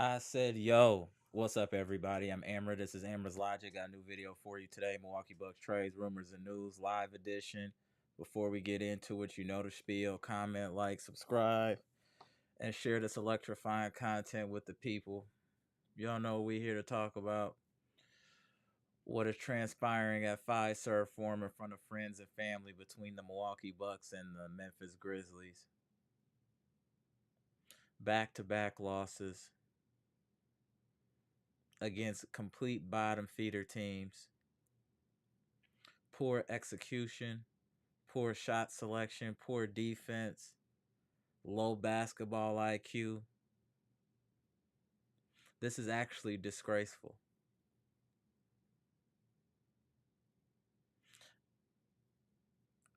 I said, yo, what's up, everybody? I'm Amara. This is Amara's Logic. Got a new video for you today. Milwaukee Bucks trades, rumors, and news live edition. Before we get into it, you know the spiel. Comment, like, subscribe, and share this electrifying content with the people. Y'all know we're here to talk about what is transpiring at Fiserv Forum in front of friends and family between the Milwaukee Bucks and the Memphis Grizzlies. Back-to-back losses against complete bottom feeder teams. Poor execution, poor shot selection, poor defense, low basketball IQ. This is actually disgraceful.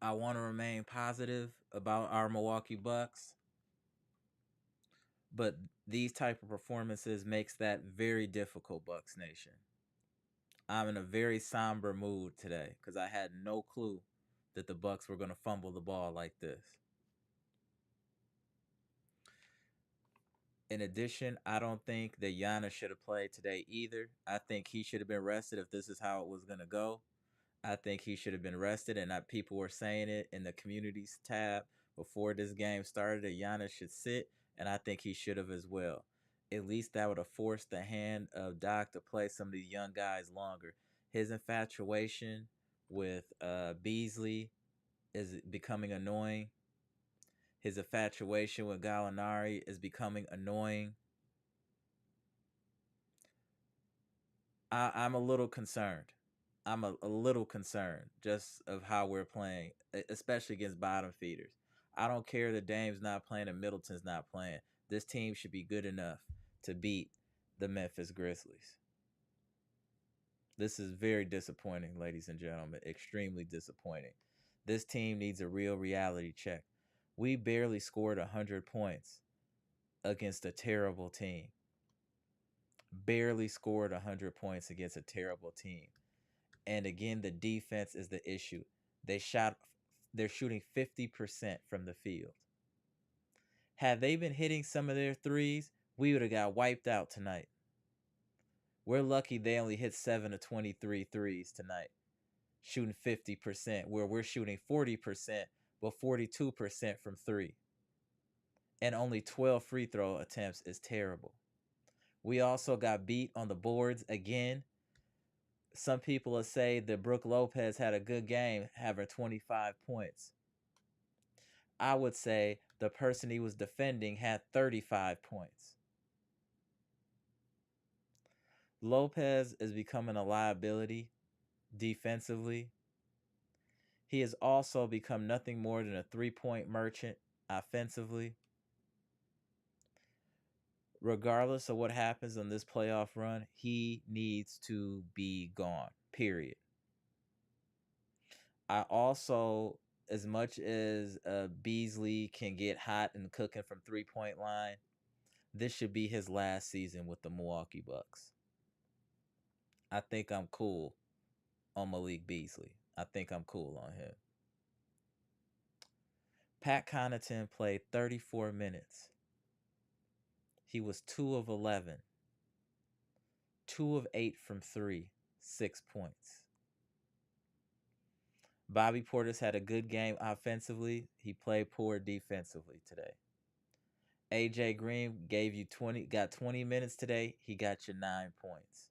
I want to remain positive about our Milwaukee Bucks, but these type of performances makes that very difficult, Bucks Nation. I'm in a very somber mood today because I had no clue that the Bucks were going to fumble the ball like this. In addition, I don't think that Giannis should have played today either. I think he should have been rested if this is how it was going to go. I think he should have been rested, and people were saying it in the communities tab before this game started that Giannis should sit, and I think he should have as well. At least that would have forced the hand of Doc to play some of these young guys longer. His infatuation with Beasley is becoming annoying. His infatuation with Gallinari is becoming annoying. I'm a little concerned. I'm a little concerned just of how we're playing, especially against bottom feeders. I don't care that Dame's not playing and Middleton's not playing. This team should be good enough to beat the Memphis Grizzlies. This is very disappointing, ladies and gentlemen. Extremely disappointing. This team needs a real reality check. We barely scored 100 points against a terrible team. Barely scored 100 points against a terrible team. And again, the defense is the issue. They're shooting 50% from the field. Had they been hitting some of their threes, we would have got wiped out tonight. We're lucky they only hit 7 of 23 threes tonight, shooting 50%, where we're shooting 40%, but 42% from three. And only 12 free throw attempts is terrible. We also got beat on the boards again. Some people will say that Brook Lopez had a good game, having 25 points. I would say the person he was defending had 35 points. Lopez is becoming a liability defensively. He has also become nothing more than a three-point merchant offensively. Regardless of what happens on this playoff run, he needs to be gone, period. I also, as much as Beasley can get hot and cooking from three-point line, this should be his last season with the Milwaukee Bucks. I think I'm cool on Malik Beasley. I think I'm cool on him. Pat Connaughton played 34 minutes. He was 2 of 11. 2 of 8 from 3, 6 points. Bobby Portis had a good game offensively. He played poor defensively today. AJ Green got 20 minutes today. He got you 9 points.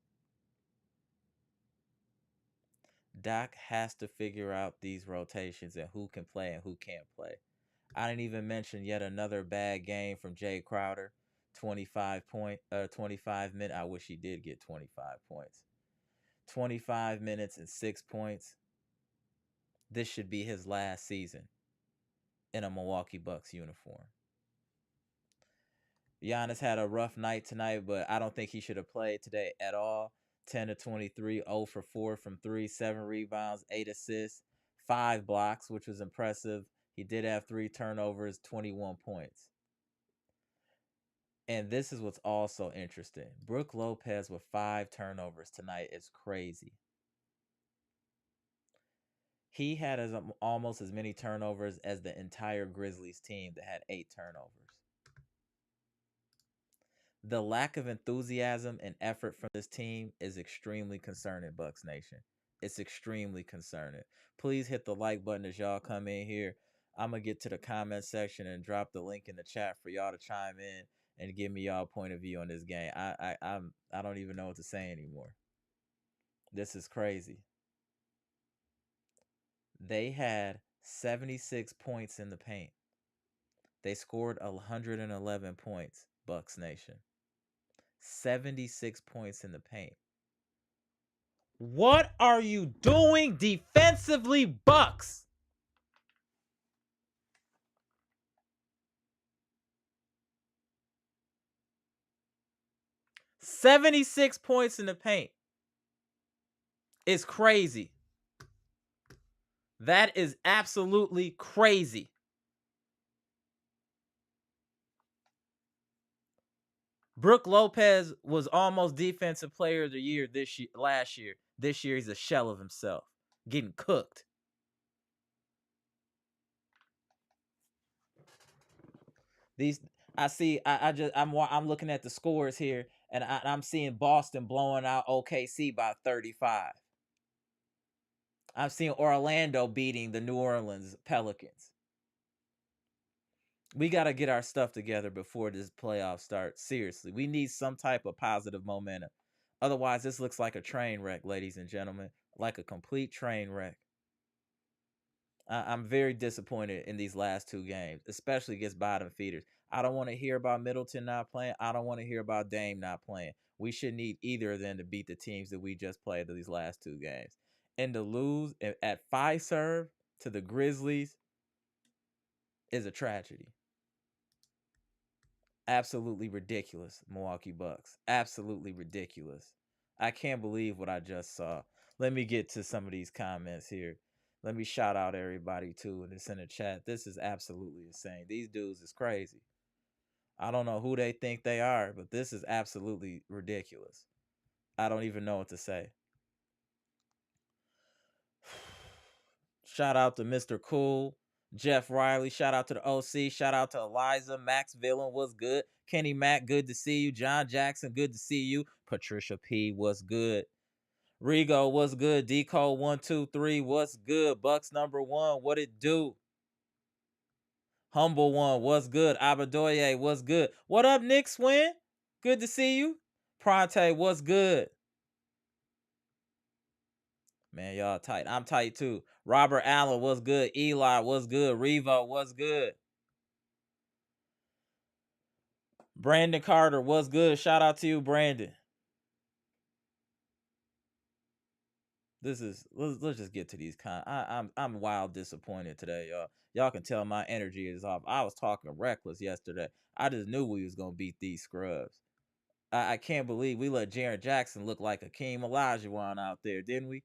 Doc has to figure out these rotations and who can play and who can't play. I didn't even mention yet another bad game from Jay Crowder. 25 minutes. I wish he did get 25 points. 25 minutes and 6 points. This should be his last season in a Milwaukee Bucks uniform. Giannis had a rough night tonight, but I don't think he should have played today at all. 10 to 23, 0 for 4 from 3, 7 rebounds, 8 assists, 5 blocks, which was impressive. He did have 3 turnovers, 21 points. And this is what's also interesting. Brook Lopez with 5 turnovers tonight is crazy. He had almost as many turnovers as the entire Grizzlies team that had 8 turnovers. The lack of enthusiasm and effort from this team is extremely concerning, Bucks Nation. It's extremely concerning. Please hit the like button as y'all come in here. I'm gonna get to the comment section and drop the link in the chat for y'all to chime in and give me y'all point of view on this game. I don't even know what to say anymore. This is crazy. They had 76 points in the paint. They scored 111 points, Bucks Nation. 76 points in the paint. What are you doing defensively, Bucks? "76 points in the paint is crazy. That is absolutely crazy. Brook Lopez was almost defensive player of the year last year. This year he's a shell of himself, getting cooked. I'm looking at the scores here, and I'm seeing Boston blowing out OKC by 35. I'm seeing Orlando beating the New Orleans Pelicans. We got to get our stuff together before this playoff starts. Seriously, we need some type of positive momentum. Otherwise, this looks like a train wreck, ladies and gentlemen, like a complete train wreck. I'm very disappointed in these last two games, especially against bottom feeders. I don't want to hear about Middleton not playing. I don't want to hear about Dame not playing. We should need either of them to beat the teams that we just played these last two games. And to lose at Fiserv to the Grizzlies is a tragedy. Absolutely ridiculous, Milwaukee Bucks. Absolutely ridiculous. I can't believe what I just saw. Let me get to some of these comments here. Let me shout out everybody too, and it's in the chat. This is absolutely insane. These dudes is crazy. I don't know who they think they are, but this is absolutely ridiculous. I don't even know what to say. Shout out to Mr. Cool, Jeff Riley. Shout out to the OC. Shout out to Eliza. Max Villain was good. Kenny Mack, good to see you. John Jackson, good to see you. Patricia P, was good. Rigo, what's good? Deco 123, what's good? Bucks number 1, what it do? Humble One, what's good? Abadoye, what's good? What up, Nick Swin? Good to see you. Pronte, what's good? Man, y'all tight. I'm tight too. Robert Allen, what's good? Eli, what's good? Revo, what's good? Brandon Carter, what's good? Shout out to you, Brandon. Let's just get to these I'm wild disappointed today, y'all. Y'all can tell my energy is off. I was talking reckless yesterday. I just knew we was gonna beat these scrubs. I can't believe we let Jaren Jackson look like Akeem Olajuwon out there, didn't we?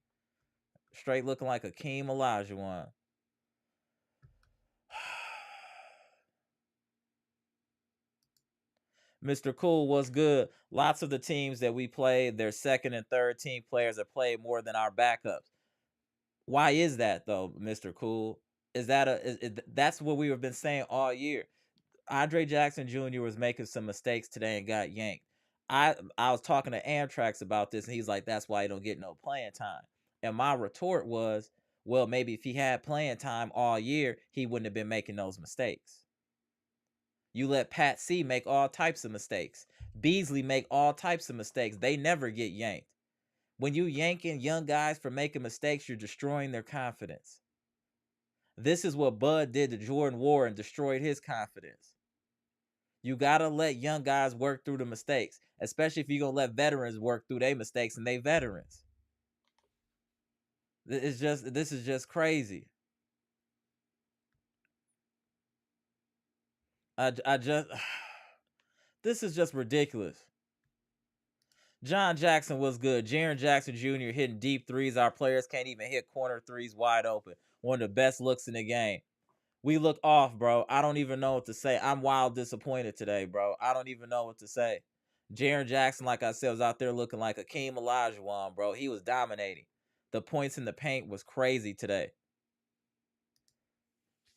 Straight looking like Akeem Olajuwon. Mr. Cool, what's good? Lots of the teams that we played, their second and third team players have played more than our backups. Why is that though, Mr. Cool? Is that that's what we have been saying all year. Andre Jackson Jr. was making some mistakes today and got yanked. I was talking to Amtrax about this, and he's like, "That's why he don't get no playing time." And my retort was, "Well, maybe if he had playing time all year, he wouldn't have been making those mistakes." You let Pat C make all types of mistakes. Beasley make all types of mistakes. They never get yanked. When you yanking young guys for making mistakes, you're destroying their confidence. This is what Bud did to Jordan Ward and destroyed his confidence. You gotta let young guys work through the mistakes, especially if you're gonna let veterans work through their mistakes and they veterans. This is just crazy. I just this is just ridiculous. John Jackson was good. Jaren Jackson Jr. hitting deep threes. Our players can't even hit corner threes wide open. One of the best looks in the game. We look off, bro. I don't even know what to say. I'm wild disappointed today, bro. I don't even know what to say. Jaren Jackson, like I said, was out there looking like Akeem Olajuwon, bro. He was dominating. The points in the paint was crazy today.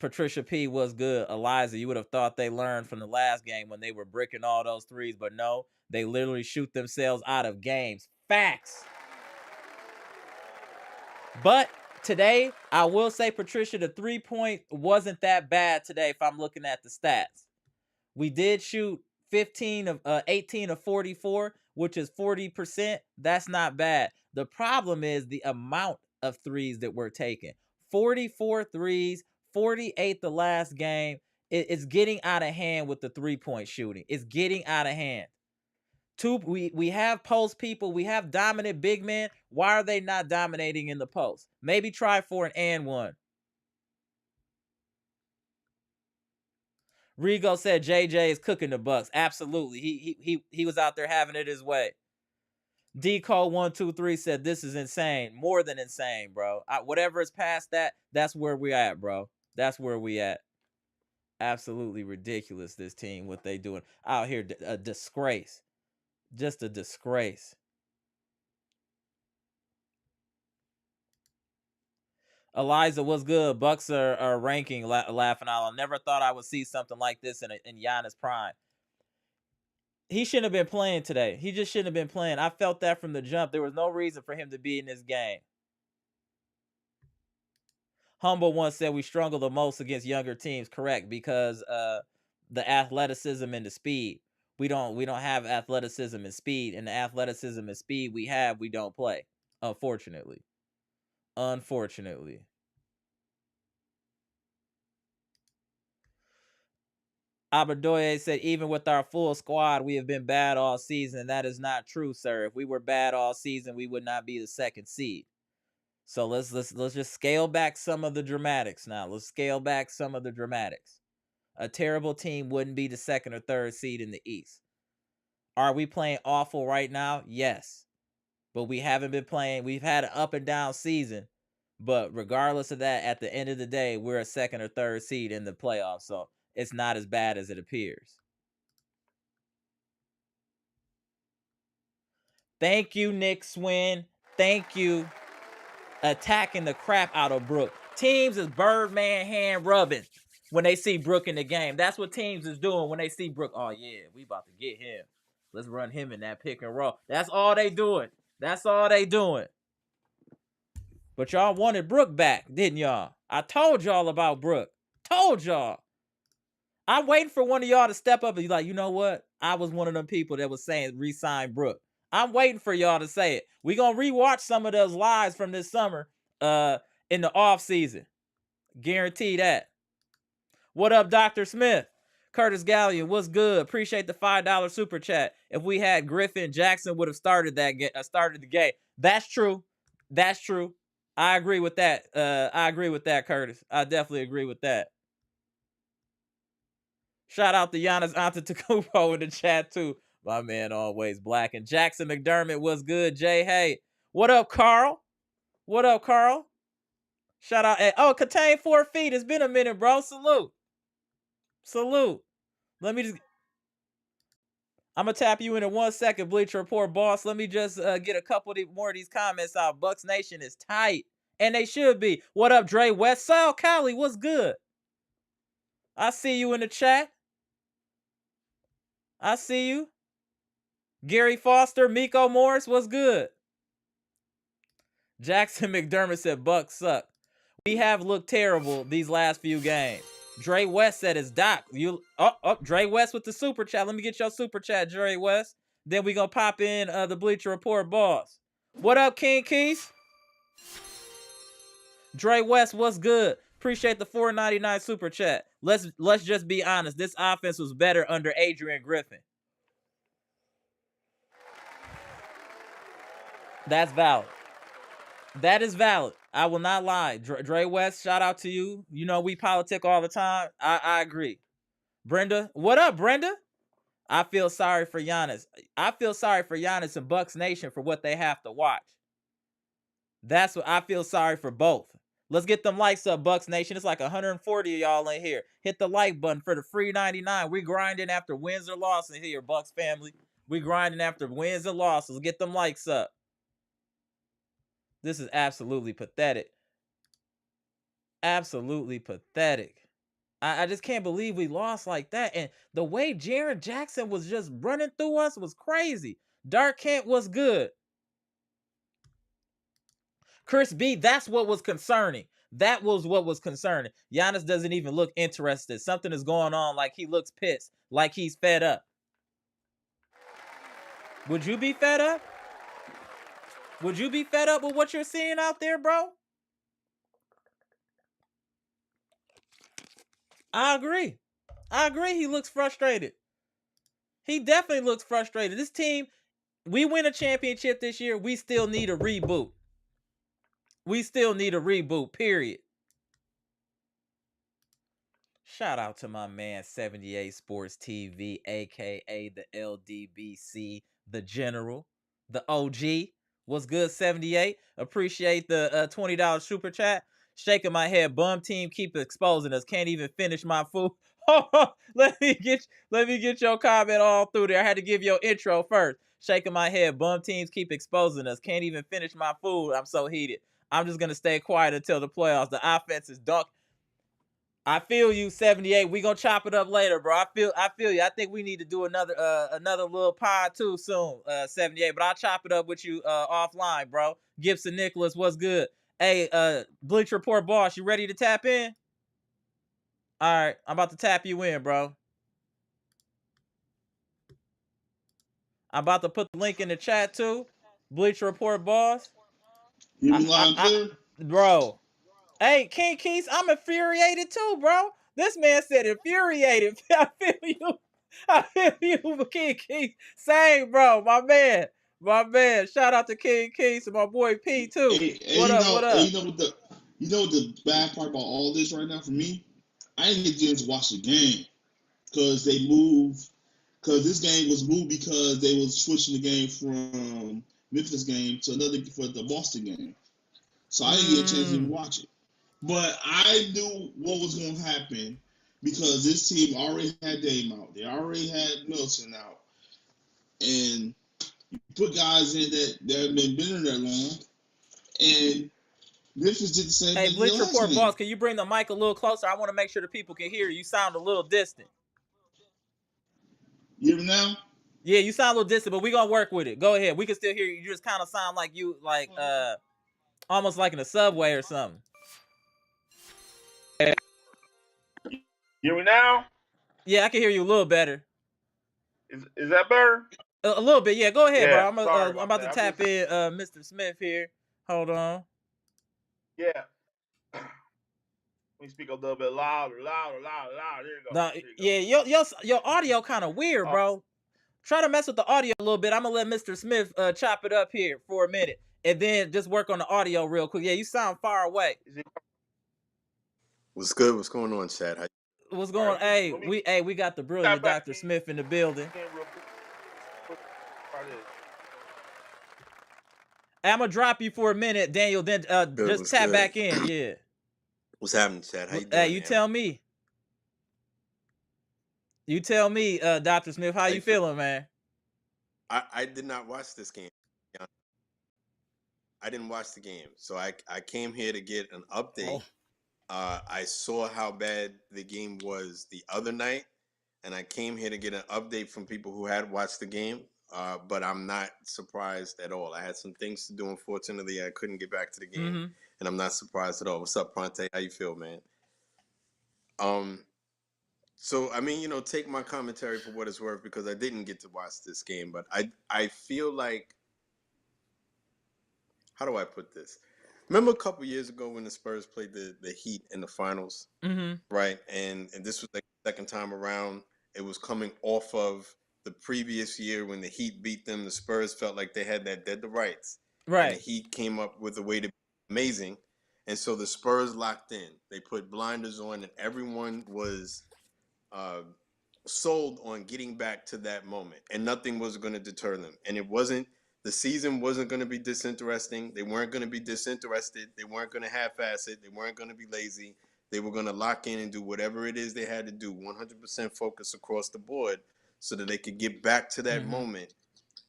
Patricia P was good. Eliza, you would have thought they learned from the last game when they were bricking all those threes, but no, they literally shoot themselves out of games. Facts. But today, I will say, Patricia, the 3-point wasn't that bad today if I'm looking at the stats. We did shoot 18 of 44, which is 40%. That's not bad. The problem is the amount of threes that we're taking. 44 threes, 48 the last game. It's getting out of hand with the 3-point shooting. It's getting out of hand. We have post people. We have dominant big men. Why are they not dominating in the post? Maybe try for an and one. Rigo said JJ is cooking the Bucks. Absolutely. He was out there having it his way. DCO123 said this is insane. More than insane, bro. Whatever is past that, that's where we at, bro. That's where we at. Absolutely ridiculous, this team, what they doing out here. A disgrace. Just a disgrace. Eliza, what's good? Bucks are ranking, laughing out. I never thought I would see something like this in Giannis' prime. He shouldn't have been playing today. He just shouldn't have been playing. I felt that from the jump. There was no reason for him to be in this game. Humble once said we struggle the most against younger teams. Correct, because the athleticism and the speed. We don't have athleticism and speed, and the athleticism and speed we have, we don't play. Unfortunately. Abadoye said, even with our full squad, we have been bad all season. That is not true, sir. If we were bad all season, we would not be the second seed. So let's just scale back some of the dramatics now. Let's scale back some of the dramatics. A terrible team wouldn't be the second or third seed in the East. Are we playing awful right now? Yes. But we haven't been playing. We've had an up and down season. But regardless of that, at the end of the day, we're a second or third seed in the playoffs. So it's not as bad as it appears. Thank you, Nick Swin. Thank you. Attacking the crap out of Brook. Teams is Birdman hand rubbing when they see Brook in the game. That's what teams is doing when they see Brook. Oh, yeah, we about to get him. Let's run him in that pick and roll. That's all they doing. That's all they doing. But y'all wanted Brook back, didn't y'all? I told y'all about Brook. Told y'all. I'm waiting for one of y'all to step up and be like, you know what? I was one of them people that was saying re-sign Brook. I'm waiting for y'all to say it. We're going to rewatch some of those lives from this summer in the off season. Guarantee that. What up, Dr. Smith? Curtis Gallion, what's good? Appreciate the $5 super chat. If we had Griffin, Jackson would have started the game. That's true. That's true. I agree with that. I agree with that, Curtis. I definitely agree with that. Shout out to Giannis Antetokounmpo in the chat too. My man always black. And Jackson McDermott was good. Jay, hey. What up, Carl? What up, Carl? Shout out. Oh, contain 4 feet. It's been a minute, bro. Salute. Salute. Let me just... I'm going to tap you in 1 second, Bleacher Report boss. Let me just get a couple more of these comments out. Bucks Nation is tight. And they should be. What up, Dre West? Sal Cali, what's good? I see you in the chat. I see you. Gary Foster, Miko Morris, what's good? Jackson McDermott said Bucks suck. We have looked terrible these last few games. Dre West said it's Doc. Dre West with the super chat. Let me get your super chat, Dre West. Then we gonna pop in the Bleacher Report boss. What up, King Keith? Dre West, what's good? Appreciate the $4.99 super chat. Let's just be honest. This offense was better under Adrian Griffin. That's valid. That is valid. I will not lie. Dre West, shout out to you. You know we politic all the time. I agree. Brenda, what up, Brenda? I feel sorry for Giannis. I feel sorry for Giannis and Bucks Nation for what they have to watch. That's what I feel sorry for both. Let's get them likes up, Bucks Nation. It's like 140 of y'all in here. Hit the like button for the free 99. We grinding after wins or losses here, Bucks family. We grinding after wins and losses. Get them likes up. This is absolutely pathetic. Absolutely pathetic. I just can't believe we lost like that. And the way Jaren Jackson was just running through us was crazy. Dark Kent was good. Chris B, that's what was concerning. That was what was concerning. Giannis doesn't even look interested. Something is going on, like he looks pissed, like he's fed up. Would you be fed up? Would you be fed up with what you're seeing out there, bro? I agree. He looks frustrated. He definitely looks frustrated. This team, we win a championship this year. We still need a reboot. Period. Shout out to my man 78 Sports TV, aka the LDBC, the General, the OG. What's good, 78? Appreciate the $20 super chat. Shaking my head. Bum team keep exposing us. Can't even finish my food. let me get your comment all through there. I had to give your intro first. Shaking my head. Bum teams keep exposing us. Can't even finish my food. I'm so heated. I'm just gonna stay quiet until the playoffs. The offense is dunk. I feel you, 78. We gonna chop it up later, bro. I feel you. I think we need to do another little pod too soon, 78. But I'll chop it up with you offline, bro. Gibson Nicholas, what's good? Hey, Bleach Report boss, you ready to tap in? All right, I'm about to tap you in, bro. I'm about to put the link in the chat too. Bleach Report boss. You be lying clear? Bro. Hey, King Keys, I'm infuriated too, bro. This man said infuriated. I feel you, King Keys. Same, bro. My man. Shout out to King Keys and my boy P too. What up? You know what the bad part about all this right now for me? I didn't get a chance to watch the game because they moved. Because this game was moved because they was switching the game from Memphis game to another for the Boston game. So I didn't get a chance to even watch it. But I knew what was going to happen because this team already had Dame out. They already had Milton out. And you put guys in that have been in there long. And Memphis did the same thing. Hey, Bleach Report boss, can you bring the mic a little closer? I want to make sure the people can hear you. You sound a little distant. You hear me now? Yeah, you sound a little distant, but we're gonna work with it. Go ahead. We can still hear you. You just kind of sound like you almost like in a subway or something. You hear me now? Yeah, I can hear you a little better. Is that better? A little bit, yeah. Go ahead, Yeah, bro. I'm about to tap in Mr. Smith here. Hold on. Yeah. Let me speak a little bit louder. There you go. No, yeah, your audio kind of weird, bro. Try to mess with the audio a little bit. I'm gonna let Mr. Smith chop it up here for a minute, and then just work on the audio real quick. Yeah, you sound far away. What's good? What's going on, Chad? What's going on? Hey, we got the brilliant Dr. Smith in the building. I'm gonna drop you for a minute, Daniel. Then just tap back in. Yeah. What's happening, Chad? How you doing? Hey, you tell me. You tell me, Dr. Smith, how you feeling, man? I did not watch this game. I didn't watch the game, so I came here to get an update. I saw how bad the game was the other night, and I came here to get an update from people who had watched the game. But I'm not surprised at all. I had some things to do. Unfortunately, I couldn't get back to the game, and I'm not surprised at all. What's up, Pronte? How you feel, man? So I mean, take my commentary for what it's worth because I didn't get to watch this game, but I feel like, how do I put this? Remember a couple years ago when the Spurs played the Heat in the finals, right? And this was like the second time around. It was coming off of the previous year when the Heat beat them. The Spurs felt like they had that dead to rights, right? And the Heat came up with a way to be amazing, and so the Spurs locked in. They put blinders on, and everyone was sold on getting back to that moment, and nothing was going to deter them. And the season wasn't going to be disinteresting. They weren't going to be disinterested. They weren't going to half-ass it. They weren't going to be lazy. They were going to lock in and do whatever it is they had to do, 100% focus across the board, so that they could get back to that moment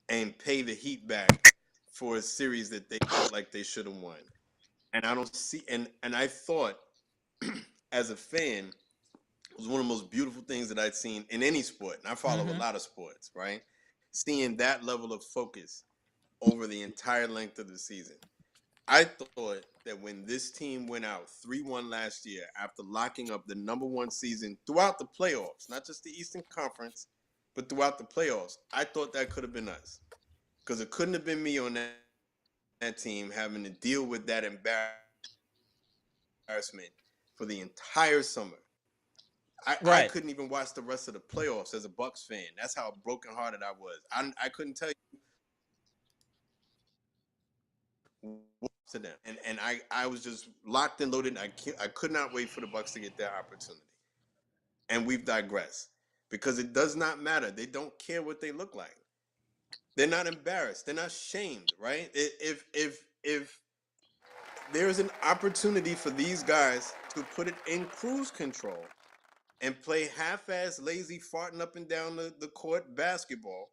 and pay the Heat back for a series that they felt like they should have won. And I don't see, and I thought as a fan, was one of the most beautiful things that I'd seen in any sport. And I follow a lot of sports, right? Seeing that level of focus over the entire length of the season. I thought that when this team went out 3-1 last year after locking up the #1 season throughout the playoffs, not just the Eastern Conference, but throughout the playoffs, I thought that could have been us. Because it couldn't have been me on that team having to deal with that embarrassment for the entire summer. I couldn't even watch the rest of the playoffs as a Bucks fan. That's how brokenhearted I was. I couldn't tell you what to them. And I was just locked and loaded. I could not wait for the Bucks to get their opportunity. And we've digressed. Because it does not matter. They don't care what they look like. They're not embarrassed. They're not shamed, right? If there's an opportunity for these guys to put it in cruise control and play half-ass lazy farting up and down the court basketball,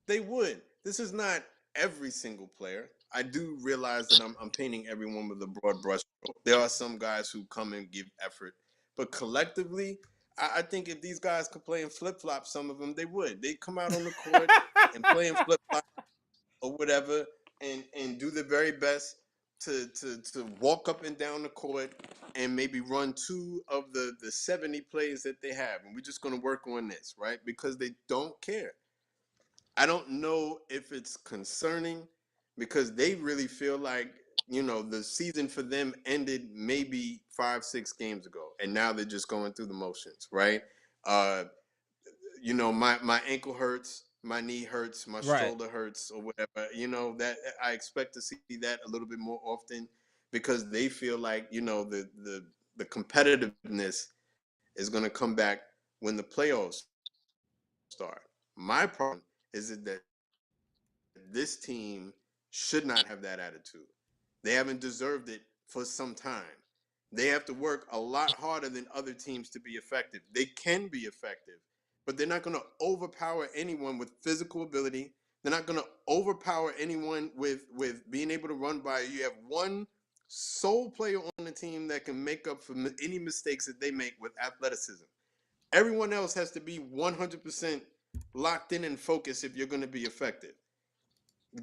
they would. This is not every single player. I do realize that I'm painting everyone with a broad brush. There are some guys who come and give effort. But collectively, I think if these guys could play in flip-flops, some of them, they would. They'd come out on the court and play in flip-flops or whatever and do their very best to walk up and down the court and maybe run 2 of the 70 plays that they have. And we're just going to work on this, right? Because they don't care. I don't know if it's concerning because they really feel like, the season for them ended maybe 5-6 games ago. And now they're just going through the motions, right? My ankle hurts, my knee hurts, my shoulder hurts, or whatever. That I expect to see that a little bit more often because they feel like the competitiveness is going to come back when the playoffs start. My problem is that this team should not have that attitude. They haven't deserved it for some time. They have to work a lot harder than other teams to be effective. They can be effective, but they're not going to overpower anyone with physical ability. They're not going to overpower anyone with being able to run by. You have one sole player on the team that can make up for any mistakes that they make with athleticism. Everyone else has to be 100% locked in and focused if you're going to be effective.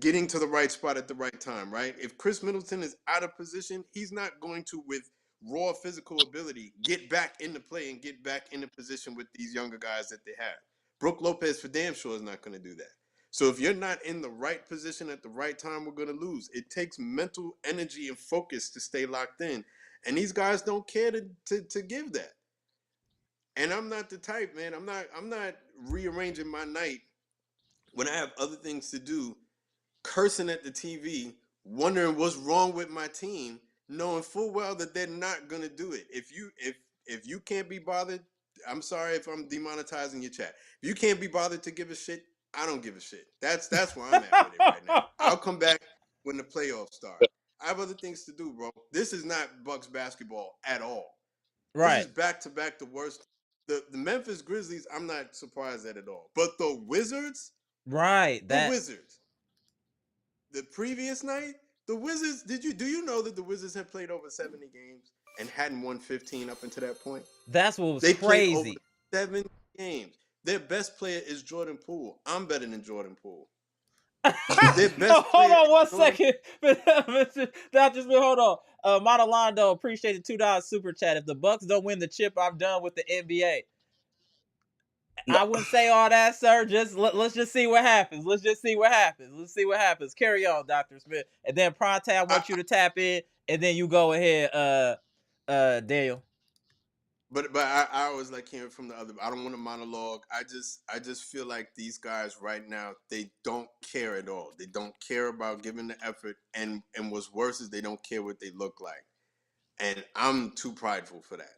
Getting to the right spot at the right time, right? If Chris Middleton is out of position, he's not going to, with raw physical ability, get back into play and get back into position with these younger guys that they have. Brook Lopez for damn sure is not going to do that. So if you're not in the right position at the right time, we're going to lose. It takes mental energy and focus to stay locked in. And these guys don't care to give that. And I'm not the type, man. I'm not rearranging my night when I have other things to do, cursing at the TV, wondering what's wrong with my team, knowing full well that they're not gonna do it. If you can't be bothered, I'm sorry if I'm demonetizing your chat. If you can't be bothered to give a shit, I don't give a shit. That's where I'm at with it right now. I'll come back when the playoffs start. I have other things to do, bro. This is not Bucks basketball at all. This is back-to-back the worst. The Memphis Grizzlies, I'm not surprised at all. But the Wizards, Wizards. The previous night, the Wizards, do you know that the Wizards had played over 70 games and hadn't won 15 up until that point? That's what was crazy. Played over 7 games. Their best player is Jordan Poole. I'm better than Jordan Poole. Their best hold on 1 second. Hold on. Monolondo, appreciate the $2 super chat. If the Bucks don't win the chip, I'm done with the NBA. I wouldn't say all that, sir. Let's just see what happens. Let's see what happens. Carry on, Dr. Smith. And then Pronte, I want you to tap in, and then you go ahead, Daniel. But I always like hearing from the other. I don't want to monologue. I just feel like these guys right now, they don't care at all. They don't care about giving the effort, and what's worse is they don't care what they look like. And I'm too prideful for that.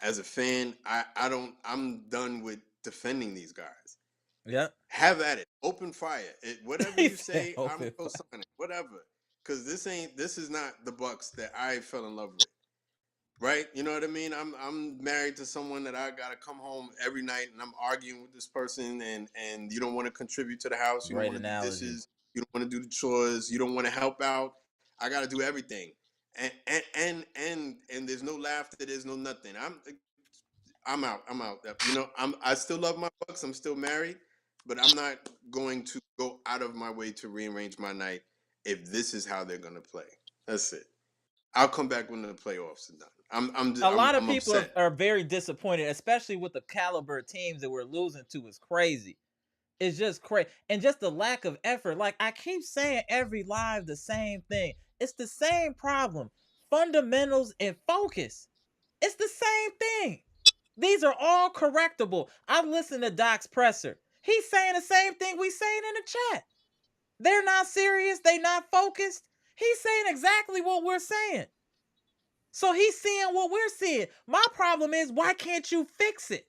As a fan, I'm done with defending these guys. Yeah. Have at it. Open fire. Whatever you say, I'm gonna go sign it. Whatever. Because this is not the Bucks that I fell in love with. Right? You know what I mean? I'm married to someone that I gotta come home every night and I'm arguing with this person and you don't want to contribute to the house, you don't want to do dishes, you don't want to do the chores, you don't want to help out. I gotta do everything. And there's no laughter, there's no nothing. I'm out. You know, I still love my Bucks. I'm still married, but I'm not going to go out of my way to rearrange my night if this is how they're going to play. That's it. I'll come back when the playoffs are done. A lot of I'm people upset. are very disappointed, especially with the caliber of teams that we're losing to. Is crazy. It's just crazy. And just the lack of effort. Like I keep saying every live the same thing. It's the same problem. Fundamentals and focus. It's the same thing. These are all correctable. I've listened to Doc's presser. He's saying the same thing we saying in the chat. They're not serious. They're not focused. He's saying exactly what we're saying. So he's seeing what we're seeing. My problem is, why can't you fix it?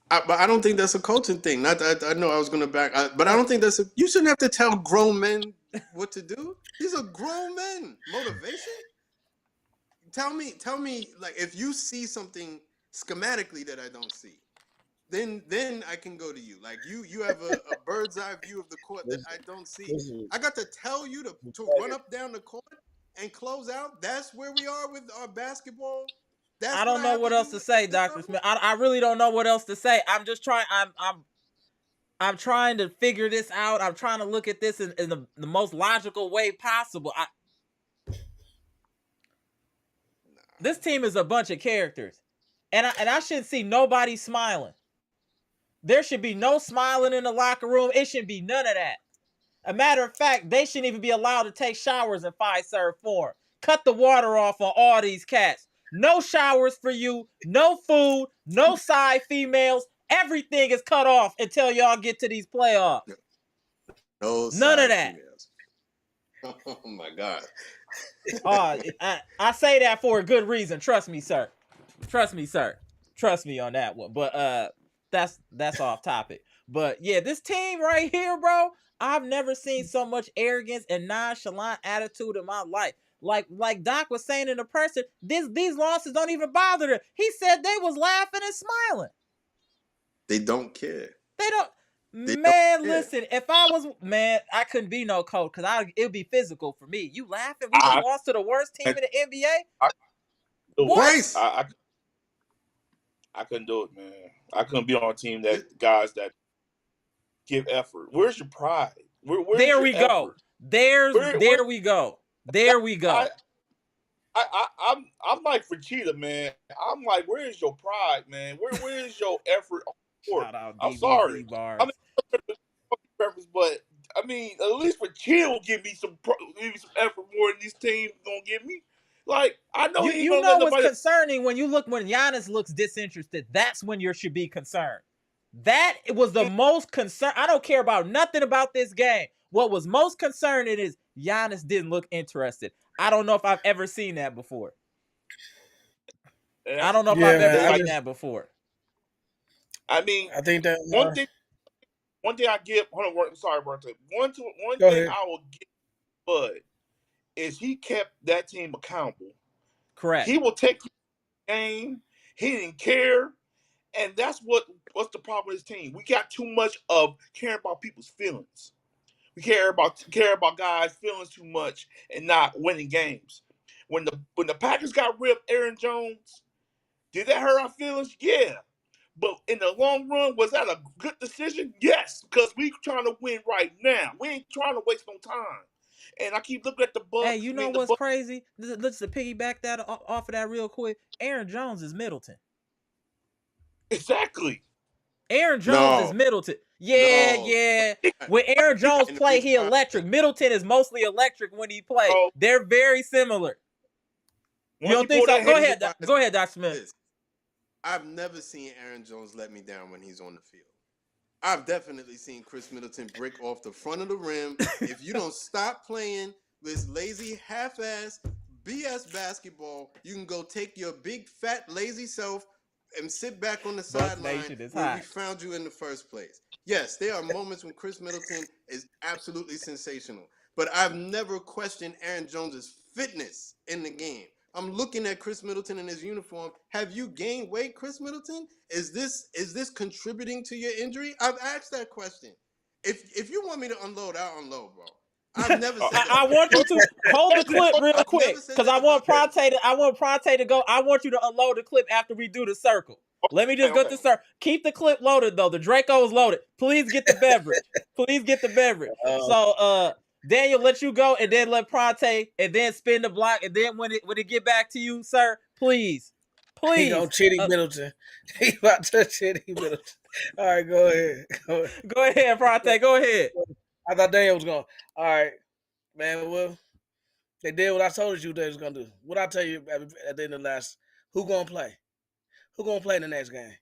But I don't think that's a coaching thing. Not that I know I was going to back, but I don't think that's you shouldn't have to tell grown men what to do. These are grown men. Motivation? Tell me, like if you see something schematically that I don't see, then I can go to you. Like you have a bird's eye view of the court that I don't see. I got to tell you to run up down the court and close out. That's where we are with our basketball. That's I don't know what else to say, Dr. Smith. I really don't know what else to say. I'm just trying. I'm trying to figure this out. I'm trying to look at this in the most logical way possible. This team is a bunch of characters, and I shouldn't see nobody smiling. There should be no smiling in the locker room. It shouldn't be none of that. A matter of fact, they shouldn't even be allowed to take showers in Fiserv Forum. Cut the water off on all these cats. No showers for you, no food, no side females. Everything is cut off until y'all get to these playoffs. No None of that. Females. Oh my God. I say that for a good reason. Trust me, sir. Trust me on that one. But that's off topic. But yeah, this team right here, bro, I've never seen so much arrogance and nonchalant attitude in my life. Like Doc was saying in the person, these losses don't even bother them. He said they was laughing and smiling. They don't care. They don't. Listen, if I was, I couldn't be no coach because it would be physical for me. You laughing? We just lost to the worst team in the NBA? What? I couldn't do it, man. I couldn't be on a team that guys that give effort. Where's your pride? There we go. There we go. There we go. I'm like for Cheetah, man. I'm like, where is your pride, man? Where is your effort on the court? Shout out I'm sorry. Bars. I mean, preference, but I mean, at least for Chill, give me some effort more than these teams gonna give me. Like I know you know what's concerning when Giannis looks disinterested. That's when you should be concerned. That was the most concern. I don't care about nothing about this game. What was most concerning is Giannis didn't look interested. I don't know if I've ever seen that before. I don't know if I've ever seen that before. I mean, I think that one thing I give. Hold on, sorry, Bertha. One thing I will give Bud is he kept that team accountable. Correct. He will take the game. He didn't care, and that's what's the problem with his team. We got too much of caring about people's feelings. We care about guys' feelings too much and not winning games. When the Packers got rid of Aaron Jones, did that hurt our feelings? Yeah. But in the long run, was that a good decision? Yes, because we trying to win right now. We ain't trying to waste no time. And I keep looking at the Bucks. Hey, you know what's crazy? Let's piggyback that off of that real quick. Aaron Jones is Middleton. Exactly. Aaron Jones is Middleton. Yeah. When Aaron Jones play, he electric. Middleton is mostly electric when he play. They're very similar. You don't think so? Go ahead, Dr. Smith. I've never seen Aaron Jones let me down when he's on the field. I've definitely seen Chris Middleton break off the front of the rim. If you don't stop playing this lazy, half-ass BS basketball, you can go take your big, fat, lazy self and sit back on the sideline where we found you in the first place. Yes, there are moments when Chris Middleton is absolutely sensational, but I've never questioned Aaron Jones's fitness in the game. I'm looking at Chris Middleton in his uniform. Have you gained weight, Chris Middleton? Is this contributing to your injury? I've asked that question. If you want me to unload, I'll unload, bro. I've never said that. I want you to hold the clip real I've quick never said because that I want about Pronte to go. I want you to unload the clip after we do the circle. Let me just go to the circle. Keep the clip loaded though. The Draco is loaded. Please get the beverage. So Daniel, let you go and then let Pronte and then spin the block and then when it get back to you, sir, please. He gonna Chitty Middleton. He about to Chitty Middleton. All right, go ahead. Go ahead, Pronte. Go ahead. I thought Daniel was going. All right, man. Well, they did what I told you they was gonna do. What I tell you at the end of the last, who gonna play? Who gonna play in the next game?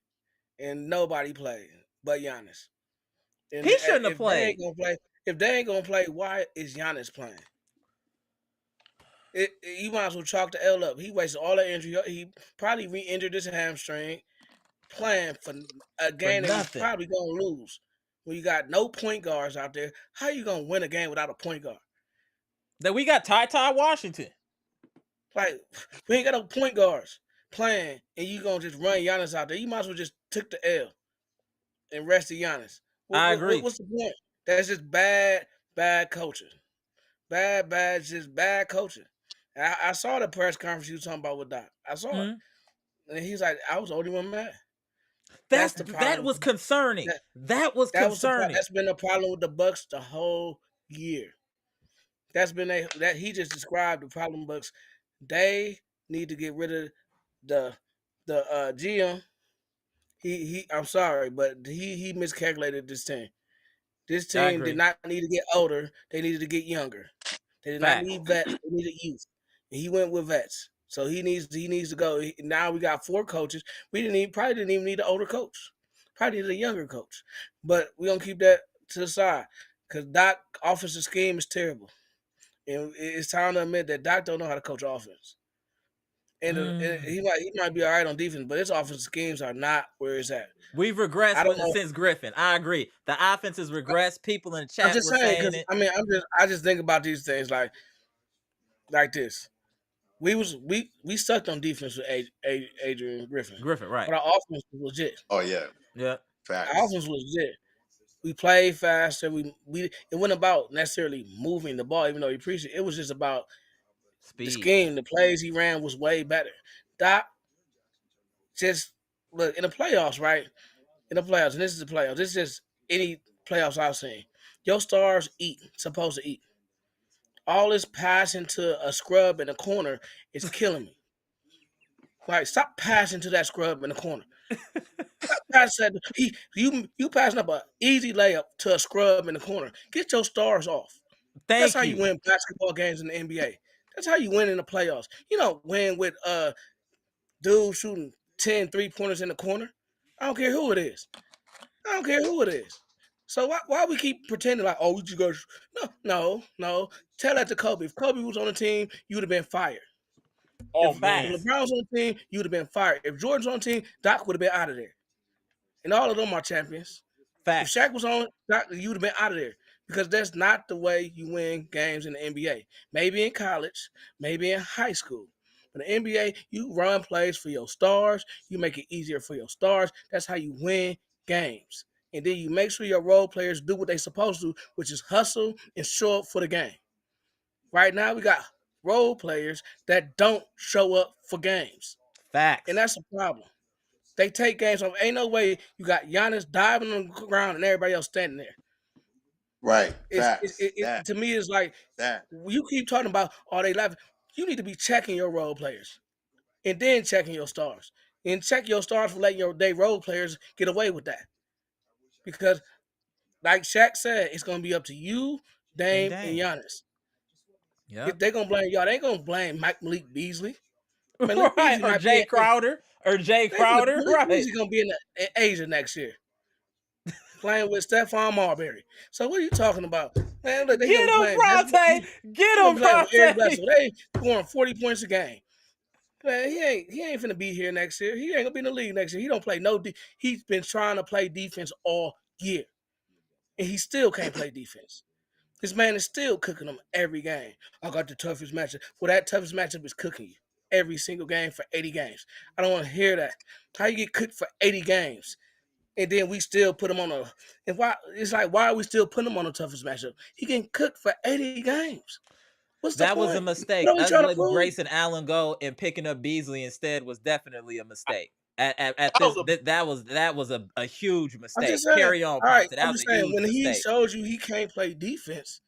And nobody played but Giannis. And he shouldn't have played. If they ain't gonna play, why is Giannis playing? You might as well chalk the L up. He wasted all that injury. He probably re-injured his hamstring playing for a game that he's probably gonna lose. When you got no point guards out there, how you gonna win a game without a point guard? That we got Ty Washington. Like, we ain't got no point guards playing, and you gonna just run Giannis out there. You might as well just took the L and rested Giannis. I agree. What's the point? That's just bad coaching. Just bad coaching. I saw the press conference you were talking about with Doc. I saw it. And he's like, I was the only one mad. That's the problem. That was concerning. That was concerning. That's been a problem with the Bucks the whole year. That's been that he just described the problem Bucks. They need to get rid of the GM. He I'm sorry, but he miscalculated this team. This team did not need to get older. They needed to get younger. They did not need vets. They needed youth. And he went with vets. So he needs to go. Now we got 4 coaches. Probably didn't even need an older coach. Probably needed a younger coach. But we're going to keep that to the side. Because Doc offensive scheme is terrible. And it's time to admit that Doc don't know how to coach offense. And he might be all right on defense, but his offensive schemes are not where it's at. We've regressed since Griffin. I agree. The offense has regressed. People in the chat were saying it. I mean, I just think about these things like this. We sucked on defense with Adrian Griffin. Right. But our offense was legit. Oh yeah. Yeah. Facts. Our offense was legit. We played faster. It wasn't about necessarily moving the ball, even though he preached it. It was just about speed. The scheme, the plays he ran was way better. Doc, just look in the playoffs, right? In the playoffs, and this is the playoffs. This is just any playoffs I've seen. Your stars supposed to eat. All this passing to a scrub in the corner is killing me. Like, stop passing to that scrub in the corner. Stop passing you passing up an easy layup to a scrub in the corner. Get your stars off. That's how you win basketball games in the NBA. That's how you win in the playoffs. You don't win with dude shooting 10 3-pointers in the corner. I don't care who it is. So why we keep pretending like, oh, you guys? No. Tell that to Kobe. If Kobe was on the team, you would have been fired. If LeBron was on the team, you would have been fired. If Jordan's on the team, Doc would have been out of there. And all of them are champions. Facts. If Shaq was on, Doc, you would have been out of there. Because that's not the way you win games in the NBA. Maybe in college, maybe in high school. But in the NBA, you run plays for your stars. You make it easier for your stars. That's how you win games. And then you make sure your role players do what they're supposed to, which is hustle and show up for the game. Right now, we got role players that don't show up for games. Facts. And that's a problem. They take games off. Ain't no way you got Giannis diving on the ground and everybody else standing there. Right. To me, it's like that. You keep talking about they laughing. You need to be checking your role players and then checking your stars. And check your stars for letting their role players get away with that. Because, like Shaq said, it's going to be up to you, Dame, and Giannis. Yep. If they're going to blame y'all, they ain't going to blame Malik Beasley. Right, or Jay Crowder. Right. He's going to be in Asia next year. Playing with Stephon Marbury. So what are you talking about? Man, look, get him, Pronte. Get him, Pronte. They scoring 40 points a game. Man, he ain't finna be here next year. He ain't gonna be in the league next year. He don't play he's been trying to play defense all year. And he still can't play defense. This man is still cooking them every game. I got the toughest matchup. Well, that toughest matchup is cooking you every single game for 80 games. I don't want to hear that. How you get cooked for 80 games? and then we still put him on a. And why? It's like, why are we still putting him on the toughest matchup? He can cook for 80 games. What's the That was a point? mistake. What are we Us trying to letting prove? Grayson Allen go and picking up Beasley instead was definitely a mistake. At That this, was that was a huge I'm just mistake. saying. Carry on, All right, Ponte. That I'm was just a saying. huge When he mistake. shows you he can't play defense,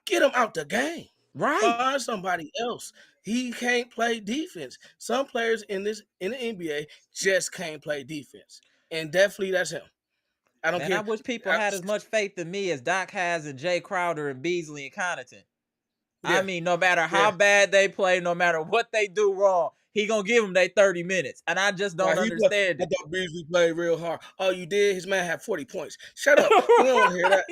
get him out the game. Right. Find somebody else. He can't play defense. Some players in the NBA just can't play defense, and definitely that's him. I don't Man, I care. wish people had as much faith in me as Doc has in Jay Crowder and Beasley and Connaughton. I Yeah, mean, no matter how yeah. bad they play, no matter what they do wrong, he gonna give them their 30 minutes. And I just don't Like understand I it. thought Beasley played real hard. Oh, you did? His man had 40 points. Shut up. We don't want to hear that.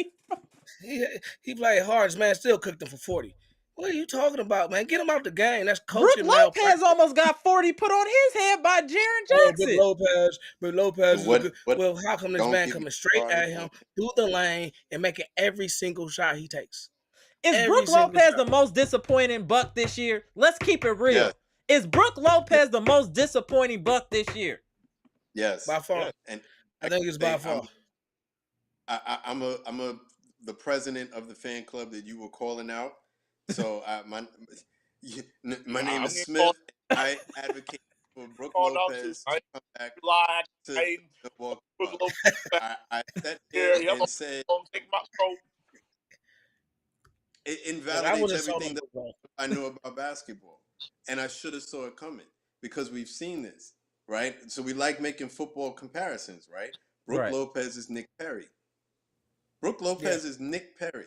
He played hard. His man still cooked him for 40. What are you talking about, man? Get him out the game. That's Brook coaching Lopez malpractice. almost got 40 put on his head by Jaren Oh, Jackson. Brook Lopez is a good. Well, how come this don't man get me coming straight at started him on through the lane and making every single shot he takes? Is Every Brook single Lopez shot. the most disappointing Buck this year? Let's keep it real. Yes. Is Brook Lopez the most disappointing Buck this year? Yes. By far. And I think it's by far. I'm the president of the fan club that you were calling out. So my name is Smith. I advocate for Brook Lopez to come back to Milwaukee Bucks. I sat there and said it invalidates everything that I know about basketball, and I should have saw it coming because we've seen this, right? So we like making football comparisons, right? Brook Lopez is Nick Perry. Brook Lopez is Nick Perry.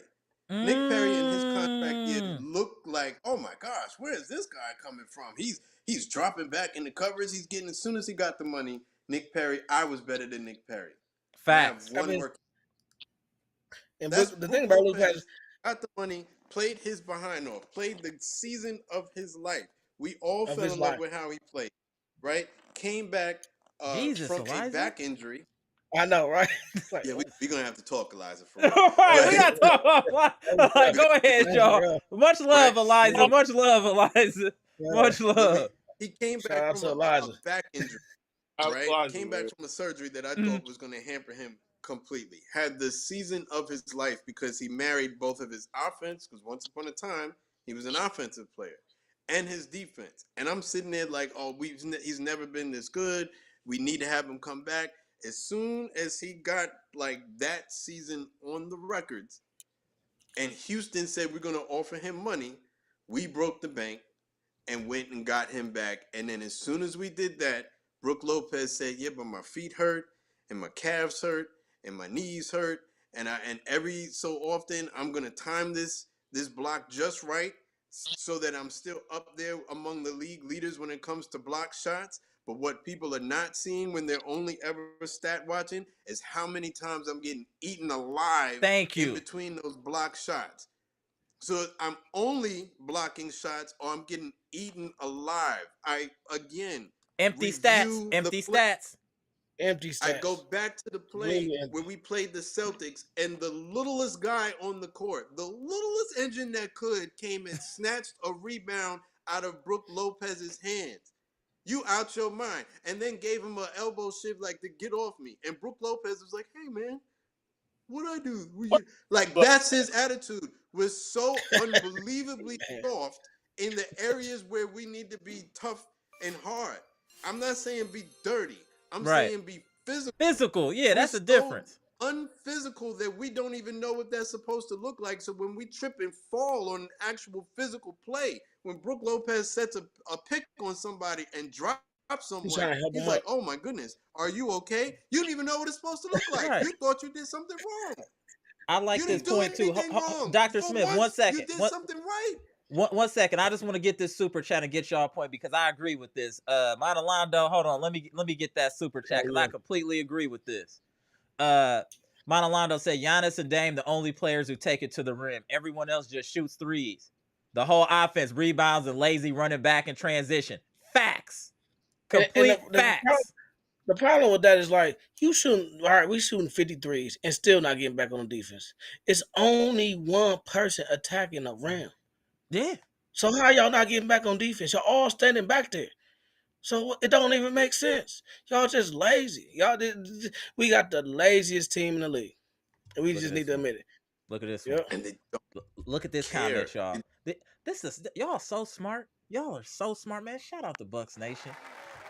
Nick Perry in his contract year looked like, oh my gosh, where is this guy coming from? He's dropping back in the coverage. He's getting, as soon as he got the money, Nick Perry, I was better than Nick Perry. Facts. And the thing about Lopez, got the money, played his behind off, played the season of his life. We all fell in love with how he played, right? Came back from a back injury. I know, right? Like, yeah, we're going to have to talk, Eliza. For right, we got to talk. Go ahead, y'all. Much love, Eliza. Much love, Eliza. Much love. He came back from a back injury, right? Came back from a surgery that I thought was going to hamper him completely. Had the season of his life because he married both of his offense, because once upon a time, he was an offensive player, and his defense. And I'm sitting there like, oh, he's never been this good. We need to have him come back. As soon as he got like that season on the records and Houston said we're going to offer him money, we broke the bank and went and got him back. And then as soon as we did that, Brook Lopez said, yeah, but my feet hurt and my calves hurt and my knees hurt. And every so often I'm going to time this block just right so that I'm still up there among the league leaders when it comes to block shots. But what people are not seeing when they're only ever stat watching is how many times I'm getting eaten alive in between those block shots. So I'm only blocking shots or I'm getting eaten alive. Empty stats. I go back to the play where we played the Celtics and the littlest guy on the court, the littlest engine that could, came and snatched a rebound out of Brook Lopez's hands. You out your mind. And then gave him an elbow shift like to get off me. And Brook Lopez was like, hey, man, what'd I do? Like, that's his attitude. We're so unbelievably soft in the areas where we need to be tough and hard. I'm not saying be dirty. I'm saying be physical. Physical, yeah, that's the difference. Unphysical that we don't even know what that's supposed to look like. So when we trip and fall on actual physical play, when Brook Lopez sets a pick on somebody and drops someone, he's like, oh my goodness, are you okay? You don't even know what it's supposed to look like. Right. You thought you did something wrong. I like this point too. Dr. Smith, 1 second. You did something right. One second. I just want to get this super chat and get y'all a point because I agree with this. Monalando, hold on. Let me get that super chat because I completely agree with this. Monalando said Giannis and Dame the only players who take it to the rim. Everyone else just shoots threes. The whole offense rebounds and lazy running back in transition. Facts. Complete facts. The problem with that is like you shooting. All right, we shooting 53s and still not getting back on the defense. It's only one person attacking the rim. Yeah. So how y'all not getting back on defense? Y'all all standing back there. So it don't even make sense. Y'all just lazy. We got the laziest team in the league. And we just need to admit it. Look at this one. Yep. And they don't Look at this care. comment, y'all. This is y'all so smart. Y'all are so smart, man. Shout out to Bucks Nation.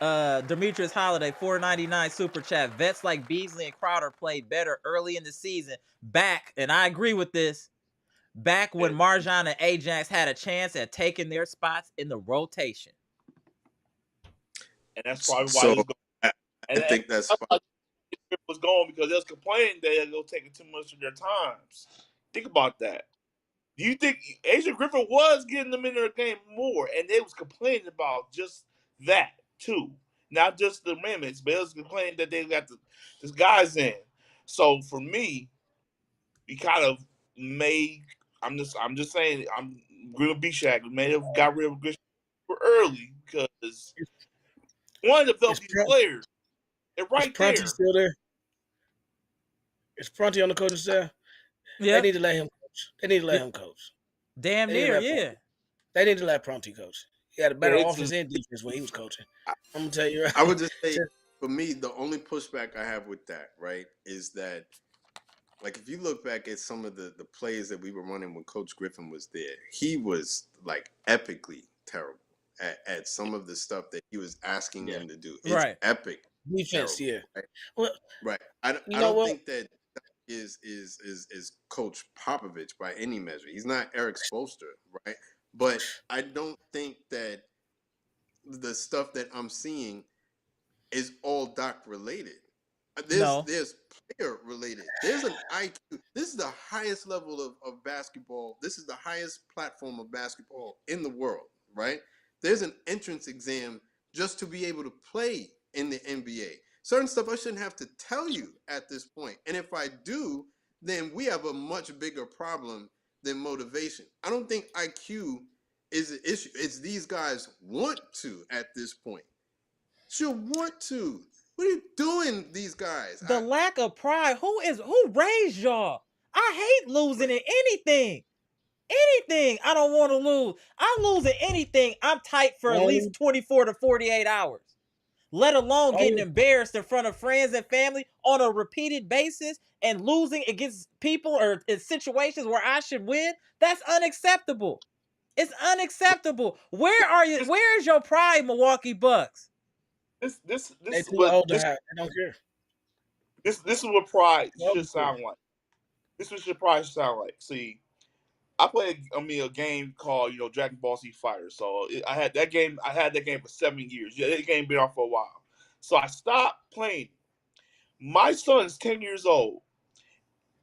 Demetrius Holiday, $4.99 super chat. Vets like Beasley and Crowder played better early in the season. Back, and I agree with this. Back when Marjan and Ajax had a chance at taking their spots in the rotation. And that's probably why So it's going. I think that's why it was going, because they was complaining that they were taking too much of their times. Think about that. Do you think Adrian Griffin was getting them in their game more, and they was complaining about just that too, not just the minutes, but they was complaining that they got this guys in. So for me, we kind of made. I'm just saying. I'm gonna be Shaq. We may have got rid of Griffin early because one to develop these players. And right there. Is Prunty still there? Is Prunty on the coaching staff? Yeah. They need to let him coach. They need to let him coach. Damn near, yeah. They need to let Prunty coach. He had a better offense and defense when he was coaching. I'm gonna tell you right. I would just say, for me, the only pushback I have with that, right, is that, like, if you look back at some of the plays that we were running when Coach Griffin was there, he was, like, epically terrible at some of the stuff that he was asking them to do. It's epic. Defense, terrible, yeah. Right? Well, right. I don't think that is Coach Popovich by any measure. He's not Eric Spoelstra, right? But I don't think that the stuff that I'm seeing is all Doc related. There's player related. There's an IQ. This is the highest level of basketball. This is the highest platform of basketball in the world, right? There's an entrance exam just to be able to play in the NBA. Certain stuff I shouldn't have to tell you at this point. And if I do, then we have a much bigger problem than motivation. I don't think IQ is an issue. It's these guys want to at this point. Should want to. What are you doing, these guys? The lack of pride. Who raised y'all? I hate losing in anything. Anything. I don't want to lose. I'm losing anything. I'm tight for at least 24 to 48 hours. Let alone getting embarrassed in front of friends and family on a repeated basis and losing against people or in situations where I should win. That's unacceptable. It's unacceptable. Where are you? Where is your pride, Milwaukee Bucks? This they too old to have. They don't care. This is what pride should sound like. This is what pride should sound like. See, I played a game called Dragon Ball Z Fighter. So I had that game. I had that game for 7 years. Yeah, that game been off for a while. So I stopped playing. My son's 10 years old.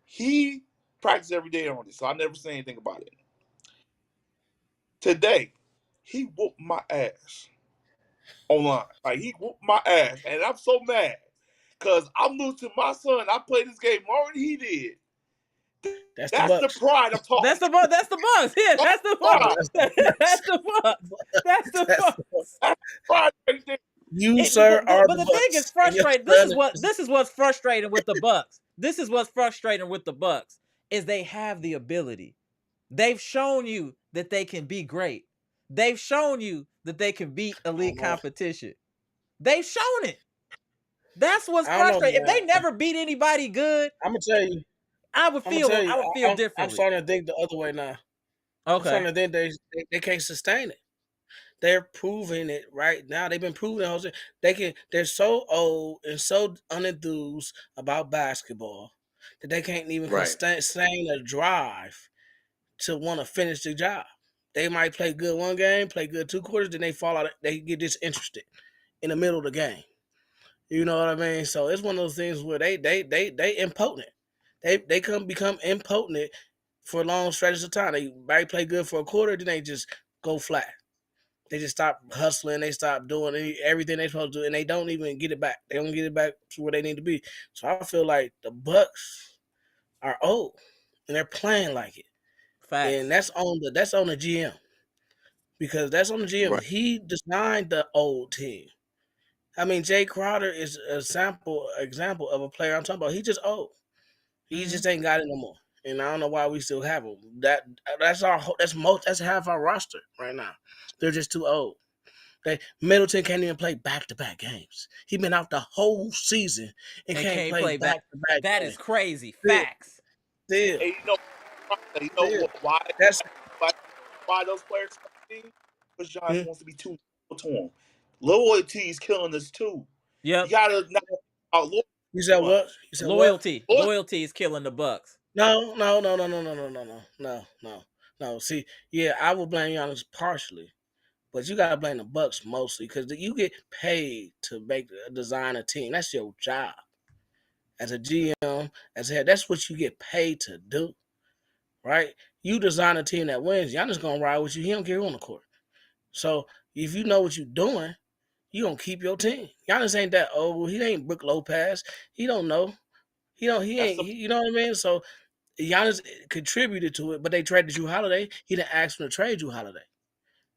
He practices every day on it, so I never say anything about it. Today, he whooped my ass online. Like, he whooped my ass, and I'm so mad because I'm losing my son. I played this game more than he did. That's the pride I'm talking. That's the Bucks. Yeah, that's the Bucks. That's the Bucks. That's the Bucks. That's pride right there. But the thing is frustrating. This is what's frustrating with the Bucks. This is what's frustrating with the Bucks is they have the ability. They've shown you that they can be great. They've shown you that they can beat elite competition. They've shown it. That's what's frustrating. If they never beat anybody good, I'm gonna tell you. I would feel differently. I'm starting to think the other way now. Okay. I'm starting to think they can't sustain it. They're proving it right now. They've been proving it. They're so old and so unenthused about basketball that they can't even sustain a drive to want to finish the job. They might play good one game, play good 2 quarters, then they fall out. They get disinterested in the middle of the game. You know what I mean? So it's one of those things where they impotent. They become impotent for long stretches of time. They might play good for a quarter, then they just go flat. They just stop hustling. They stop doing everything they're supposed to do, and they don't even get it back. They don't get it back to where they need to be. So I feel like the Bucks are old, and they're playing like it. Facts. And that's on the GM, because that's on the GM. Right. He designed the old team. I mean, Jay Crowder is a example of a player I'm talking about. He's just old. He just ain't got it no more. And I don't know why we still have him. That's half our roster right now. They're just too old. Middleton can't even play back-to-back games. He been out the whole season and can't play back-to-back That games. is crazy. Still, Facts. still, And you know still. why That's those players coming? Because Giannis hmm? wants to be too loyal to him. Loyalty is killing us too. Yep. You gotta not about loyalty. You said what? You said what? Loyalty is killing the Bucks. No. See, yeah, I will blame Giannis partially, but you gotta blame the Bucks mostly because you get paid to design a team. That's your job as a GM, as a head. That's what you get paid to do, right? You design a team that wins. Giannis gonna ride with you. He don't care who on the court. So if you know what you're doing, you gonna keep your team. Giannis ain't that old. He ain't Brook Lopez. He don't know. He don't. He ain't. You know what I mean? So Giannis contributed to it, but they traded Jrue Holiday. He didn't ask them to trade Jrue Holiday.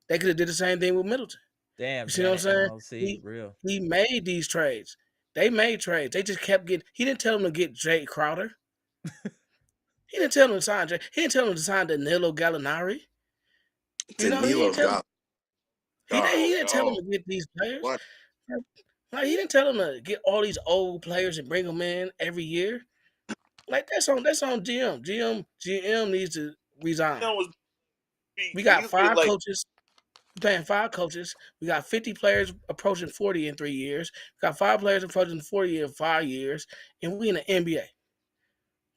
They could have did the same thing with Middleton. Damn, You see what I'm saying? LC, real. He made these trades. They made trades. They just kept getting. He didn't tell them to get Jay Crowder. He didn't tell them to sign Jay. He didn't tell them to sign Danilo Gallinari. You know, Danilo Gallinari. He didn't tell them to get these players. What? Like, he didn't tell them to get all these old players and bring them in every year. Like that's on GM. GM needs to resign. We got 5 coaches. We're paying 5 coaches. We got 50 players approaching 40 in 3 years. We got 5 players approaching 40 in 5 years, and we in the NBA.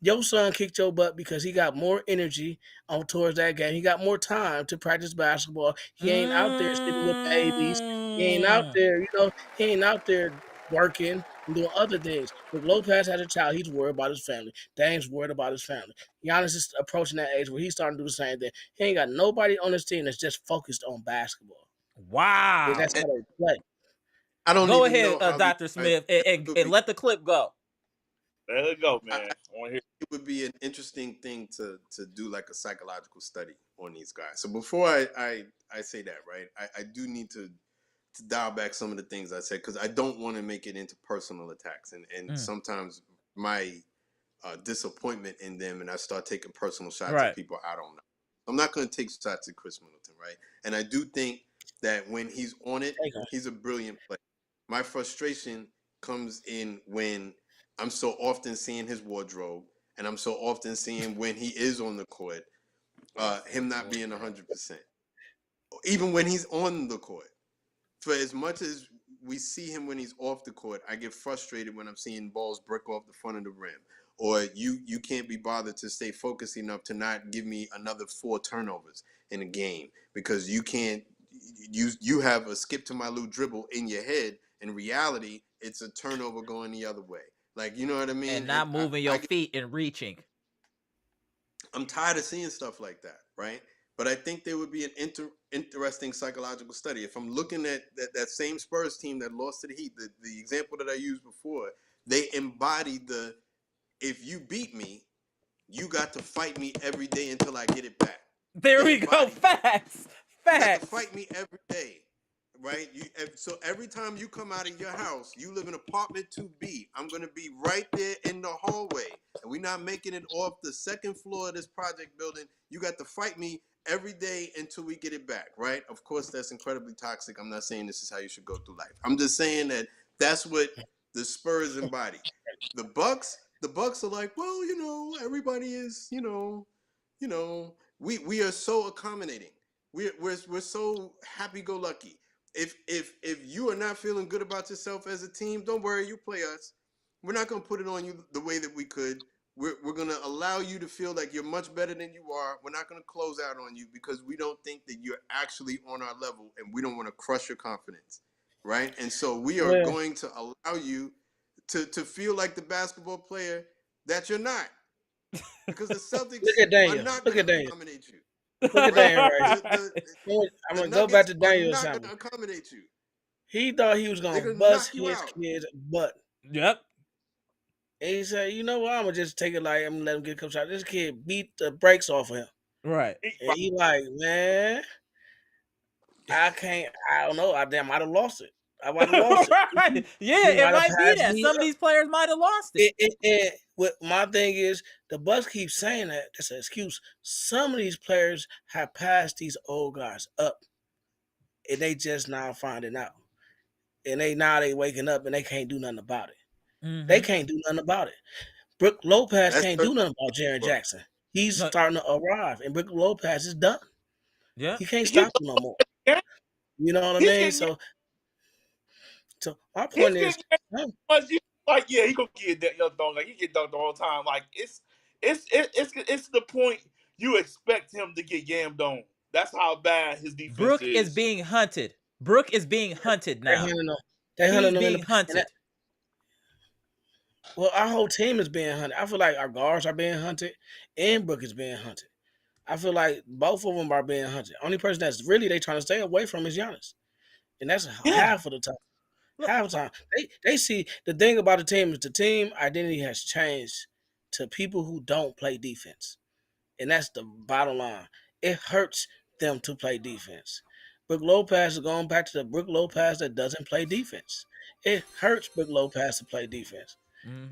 Your son kicked your butt because he got more energy on towards that game. He got more time to practice basketball. He ain't out there sitting with babies. He ain't out there, he ain't out there working and doing other things. Brook Lopez has a child. He's worried about his family. Dame's worried about his family. Giannis is approaching that age where he's starting to do the same thing. He ain't got nobody on his team that's just focused on basketball. Wow. That's how they play. I don't go even ahead, know Dr. Smith, and let the clip go. Let it go, man. I want to hear. It would be an interesting thing to do like a psychological study on these guys. So before I say that, right, I do need to dial back some of the things I said because I don't want to make it into personal attacks. And sometimes my disappointment in them and I start taking personal shots at people I don't know. I'm not going to take shots at Chris Middleton, right? And I do think that when he's on it, he's a brilliant player. My frustration comes in when I'm so often seeing his wardrobe and I'm so often seeing when he is on the court, him not being 100%. Even when he's on the court. For as much as we see him when he's off the court, I get frustrated when I'm seeing balls break off the front of the rim. Or you can't be bothered to stay focused enough to not give me another 4 turnovers in a game because you can't you have a skip to my Lou dribble in your head. In reality, it's a turnover going the other way. Like, you know what I mean? And not moving your feet and reaching. I'm tired of seeing stuff like that, right? But I think there would be an interesting psychological study. If I'm looking at that same Spurs team that lost to the Heat, the example that I used before, they embodied if you beat me, you got to fight me every day until I get it back. There we go. Facts. You got to fight me every day, right? So every time you come out of your house, you live in apartment 2B. I'm going to be right there in the hallway. And we're not making it off the second floor of this project building. You got to fight me every day until we get it back, right? Of course, that's incredibly toxic. I'm not saying this is how you should go through life. I'm just saying that that's what the Spurs embody. The Bucks are like, well, everybody is, we are so accommodating. We're so happy-go-lucky. If you are not feeling good about yourself as a team, don't worry, you play us. We're not going to put it on you the way that we could. We're going to allow you to feel like you're much better than you are. We're not going to close out on you because we don't think that you're actually on our level and we don't want to crush your confidence, right? And so we are going to allow you to feel like the basketball player that you're not. Because the Celtics are not going to accommodate you. Look at Daniel right here. I'm going to go back to Daniel. They're not going to accommodate you. He thought he was going to bust his kid's butt. Yep. And he said, you know what? I'm going to just take it like I'm going to let him get a couple shots. This kid beat the brakes off of him. Right. And he like, man, I don't know. I might have lost it. I might have lost it. Right. Yeah, it might be that. Some of these players might have lost it. What my thing is, the Bucks keep saying that. That's an excuse. Some of these players have passed these old guys up. and they just now finding out. And they waking up and they can't do nothing about it. They can't do nothing about it. Brook Lopez That's can't do nothing about Jaren Jackson. He's No. starting to arrive, and Brook Lopez is done. Yeah. He can't He get stop him no more. yeah, You know what I he's mean? getting So my he's point is, getting much. Like yeah, he gonna get that young dunk. Like he get dunked the whole time. Like it's the point you expect him to get yammed on. That's how bad his defense Brook is. is being hunted. Brook is being hunted they're now. hunting him. They're He's hunting him being hunted. Well, our whole team is being hunted. I feel like our guards are being hunted, and Brook is being hunted. I feel like both of them are being hunted. Only person that's really they trying to stay away from is Giannis, and that's half of the time. Half the time, they see the thing about the team is the team identity has changed to people who don't play defense, and that's the bottom line. It hurts them to play defense. Brook Lopez is going back to the Brook Lopez that doesn't play defense. It hurts Brook Lopez to play defense.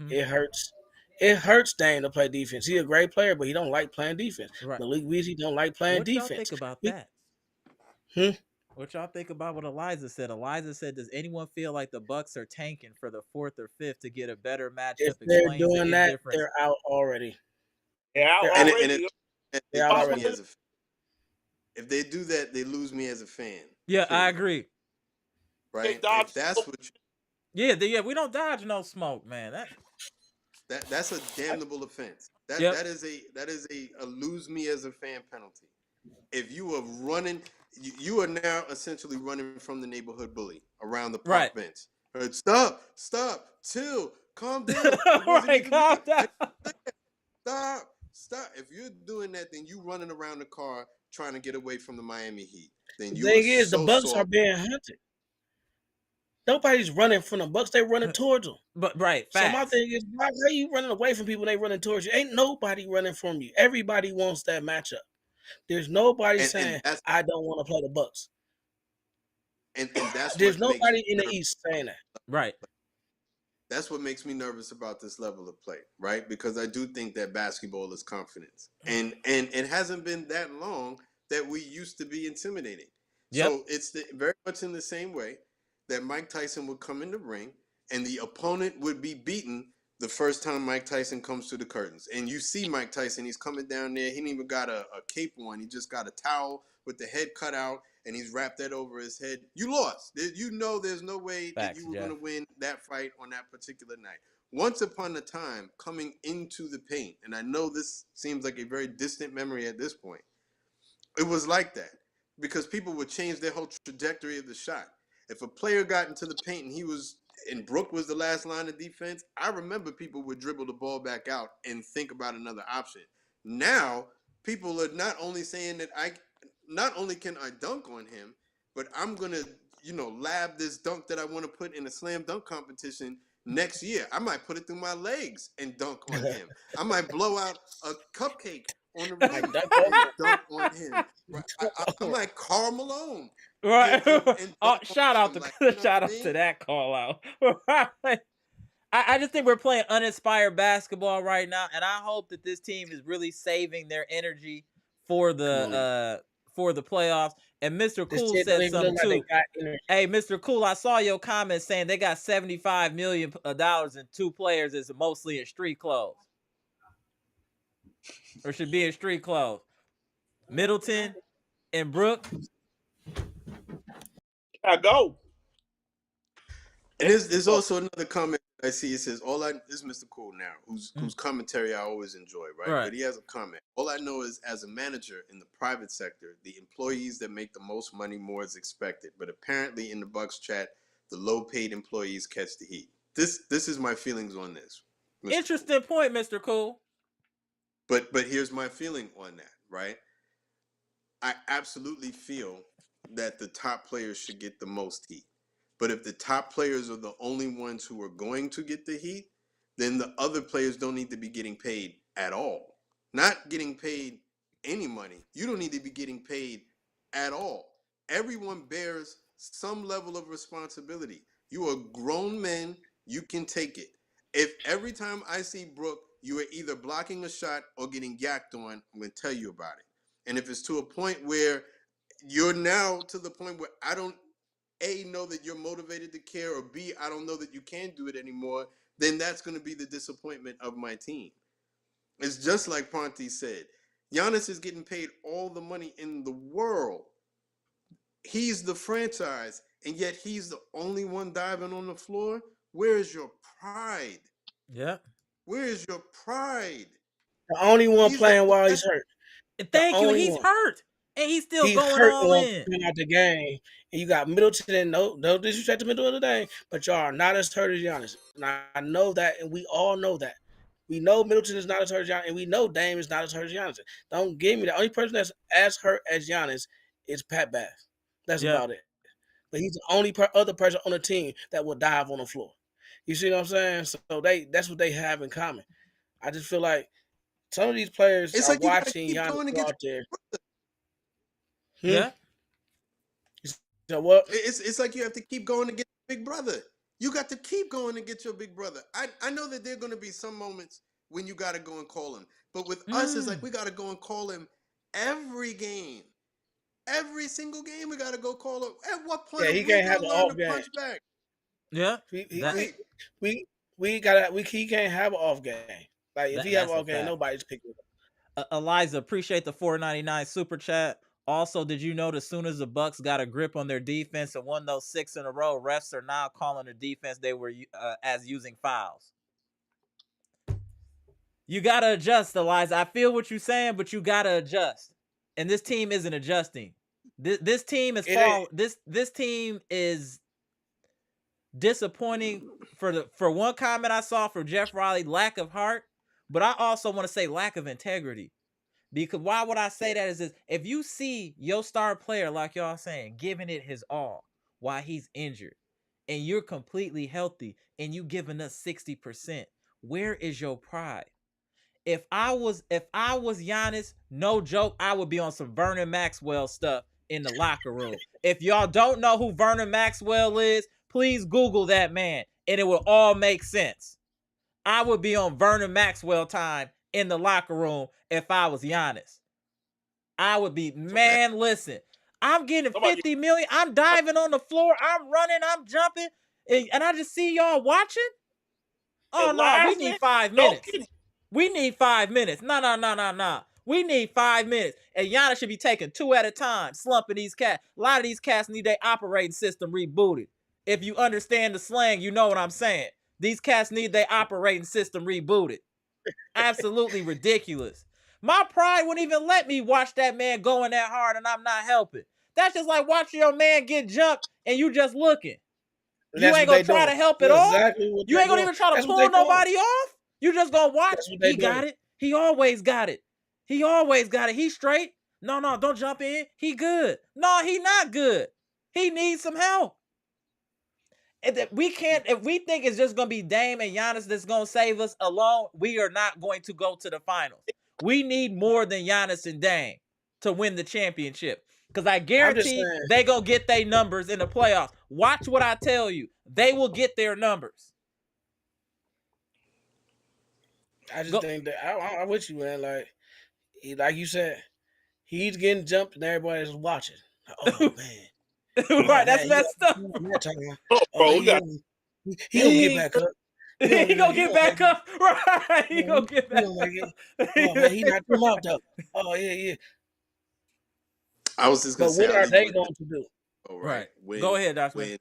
It hurts. It hurts Dame to play defense. He's a great player, but he don't like playing defense. Right. Malik Beasley don't like playing What defense. y'all think about that? What y'all think about what Eliza said? Eliza said, "Does anyone feel like the Bucks are tanking for the 4th or 5th to get a better matchup?" If they're Explains doing the that, indifference. they're out already. Yeah, They're already. It They're out lose already. me as a fan. If they do that, they lose me as a fan. Yeah, period. I agree. Right? dodge If that's what Yeah, we don't dodge no smoke, man. that's a damnable offense. That Yep. that is a lose me as a fan penalty. If you are running, you are now essentially running from the neighborhood bully around the park Right. bench. Stop, chill, calm down. Right, calm down. Stop. If you're doing that, then you running around the car trying to get away from the Miami Heat. Then The you thing are is, the so Bucks soft. are being hunted. Nobody's running from the Bucks. They're running towards them. But right, So my facts. thing is, why are you running away from people? They running towards you. Ain't nobody running from you. Everybody wants that matchup. There's nobody saying I don't want to play the Bucks. And that's There's what makes nobody me in the nervous. East saying that. Right. That's what makes me nervous about this level of play, right? Because I do think that basketball is confidence, and it hasn't been that long that we used to be intimidating. Yep. So it's very much in the same way that Mike Tyson would come in the ring and the opponent would be beaten the first time Mike Tyson comes to the curtains. And you see Mike Tyson, he's coming down there. He ain't even got a cape on. He just got a towel with the head cut out, and he's wrapped that over his head. You lost. You know there's no way that you were going to win that fight on that particular night. Once upon a time, coming into the paint, and I know this seems like a very distant memory at this point, it was like that because people would change their whole trajectory of the shot. If a player got into the paint and Brook was the last line of defense, I remember people would dribble the ball back out and think about another option. Now, people are not only saying that not only can I dunk on him, but I'm going to, lab this dunk that I want to put in a slam dunk competition next year. I might put it through my legs and dunk on him. I might blow out a cupcake on the rim and dunk on him. I'm like Karl Malone. Right. And shout out to that call out. I just think we're playing uninspired basketball right now, and I hope that this team is really saving their energy for the playoffs. And Mr. Cool said something too. Hey, Mr. Cool, I saw your comment saying they got $75 million in 2 players is mostly in street clothes. Or should be in street clothes. Middleton and Brook. I go. And there's also another comment I see. It says, this is Mr. Cool now, whose commentary I always enjoy, right? But he has a comment. All I know is, as a manager in the private sector, the employees that make the most money more is expected. But apparently in the Bucks chat, the low-paid employees catch the heat. This is my feelings on this. Mr. Interesting point, Mr. Cool. But here's my feeling on that, right? I absolutely feel that the top players should get the most heat. But if the top players are the only ones who are going to get the heat, then the other players don't need to be getting paid at all. Not getting paid any money. You don't need to be getting paid at all. Everyone bears some level of responsibility. You are grown men. You can take it. If every time I see Brook, you are either blocking a shot or getting yacked on, I'm going to tell you about it. And if it's to a point where you're now to the point where I don't A, know that you're motivated to care, or B, I don't know that you can do it anymore, then that's going to be the disappointment of my team. It's just like Ponte said. Giannis is getting paid all the money in the world. He's the franchise, and yet he's the only one diving on the floor. Where is your pride? Yeah. Where is your pride? The only one He's the playing while he's hurt. The Thank you. only He's one. hurt, and he's still He going hurt all and in. won't out the game. And you got Middleton, and no disrespect to Middleton today, but y'all are not as hurt as Giannis. And I know that, and we all know that. We know Middleton is not as hurt as Giannis, and we know Dame is not as hurt as Giannis. Don't give me the only person that's as hurt as Giannis is Pat Bath. That's about it. But he's the only other person on the team that will dive on the floor. You see what I'm saying? So that's what they have in common. I just feel like some of these players It's are like you gotta watching keep Giannis going to go get out there. Yeah. So what? It's like you have to keep going to get your big brother. You got to keep going to get your big brother. I know that there are going to be some moments when you got to go and call him. But with us, it's like we got to go and call him every game. Every single game, we got to go call him. At what point Yeah, he are we can't going have to an learn off to game. punch back? Yeah. He can't have an off game. Like if he have an off game, nobody's picking it up. Eliza, appreciate the $4.99 super chat. Also, did you know as soon as the Bucks got a grip on their defense and won those 6 in a row, refs are now calling the defense they were as using fouls? You gotta adjust, Eliza. I feel what you're saying, but you gotta adjust. And this team isn't adjusting. This team is this team is disappointing for one comment I saw from Jeff Riley, lack of heart, but I also want to say lack of integrity. Because why would I say that is this? If you see your star player, like y'all saying, giving it his all while he's injured, and you're completely healthy, and you giving us 60%, where is your pride? If I was Giannis, no joke, I would be on some Vernon Maxwell stuff in the locker room. If y'all don't know who Vernon Maxwell is, please Google that man, and it will all make sense. I would be on Vernon Maxwell time in the locker room if I was Giannis. I would be, man, listen, I'm getting 50 million. I'm diving on the floor. I'm running. I'm jumping. And I just see y'all watching. Oh, no, we need 5 minutes. We need 5 minutes. No. We need 5 minutes. And Giannis should be taking 2 at a time, slumping these cats. A lot of these cats need their operating system rebooted. If you understand the slang, you know what I'm saying. These cats need their operating system rebooted. Absolutely ridiculous. My pride wouldn't even let me watch that man going that hard and I'm not helping. That's just like watching your man get jumped and you just looking. You ain't gonna try to help at all. You ain't gonna even try to pull nobody off. You just gonna watch. He got it. He always got it. He always got it. He's straight. No, don't jump in. He good. No, he not good. He needs some help. And that we can't, if we think it's just gonna be Dame and Giannis that's gonna save us alone, we are not going to go to the finals. We need more than Giannis and Dame to win the championship. Because I guarantee they gonna get their numbers in the playoffs. Watch what I tell you. They will get their numbers. I just think that I'm with you, man. Like you said, he's getting jumped and everybody's watching. Oh man. Right, that's messed up. He gonna get back up. He gonna get back up. Right. He gonna get back up. Oh man, he knocked him out though. Oh yeah. I was just gonna but say, what are they going to do? Oh, right. Go ahead, Dr. When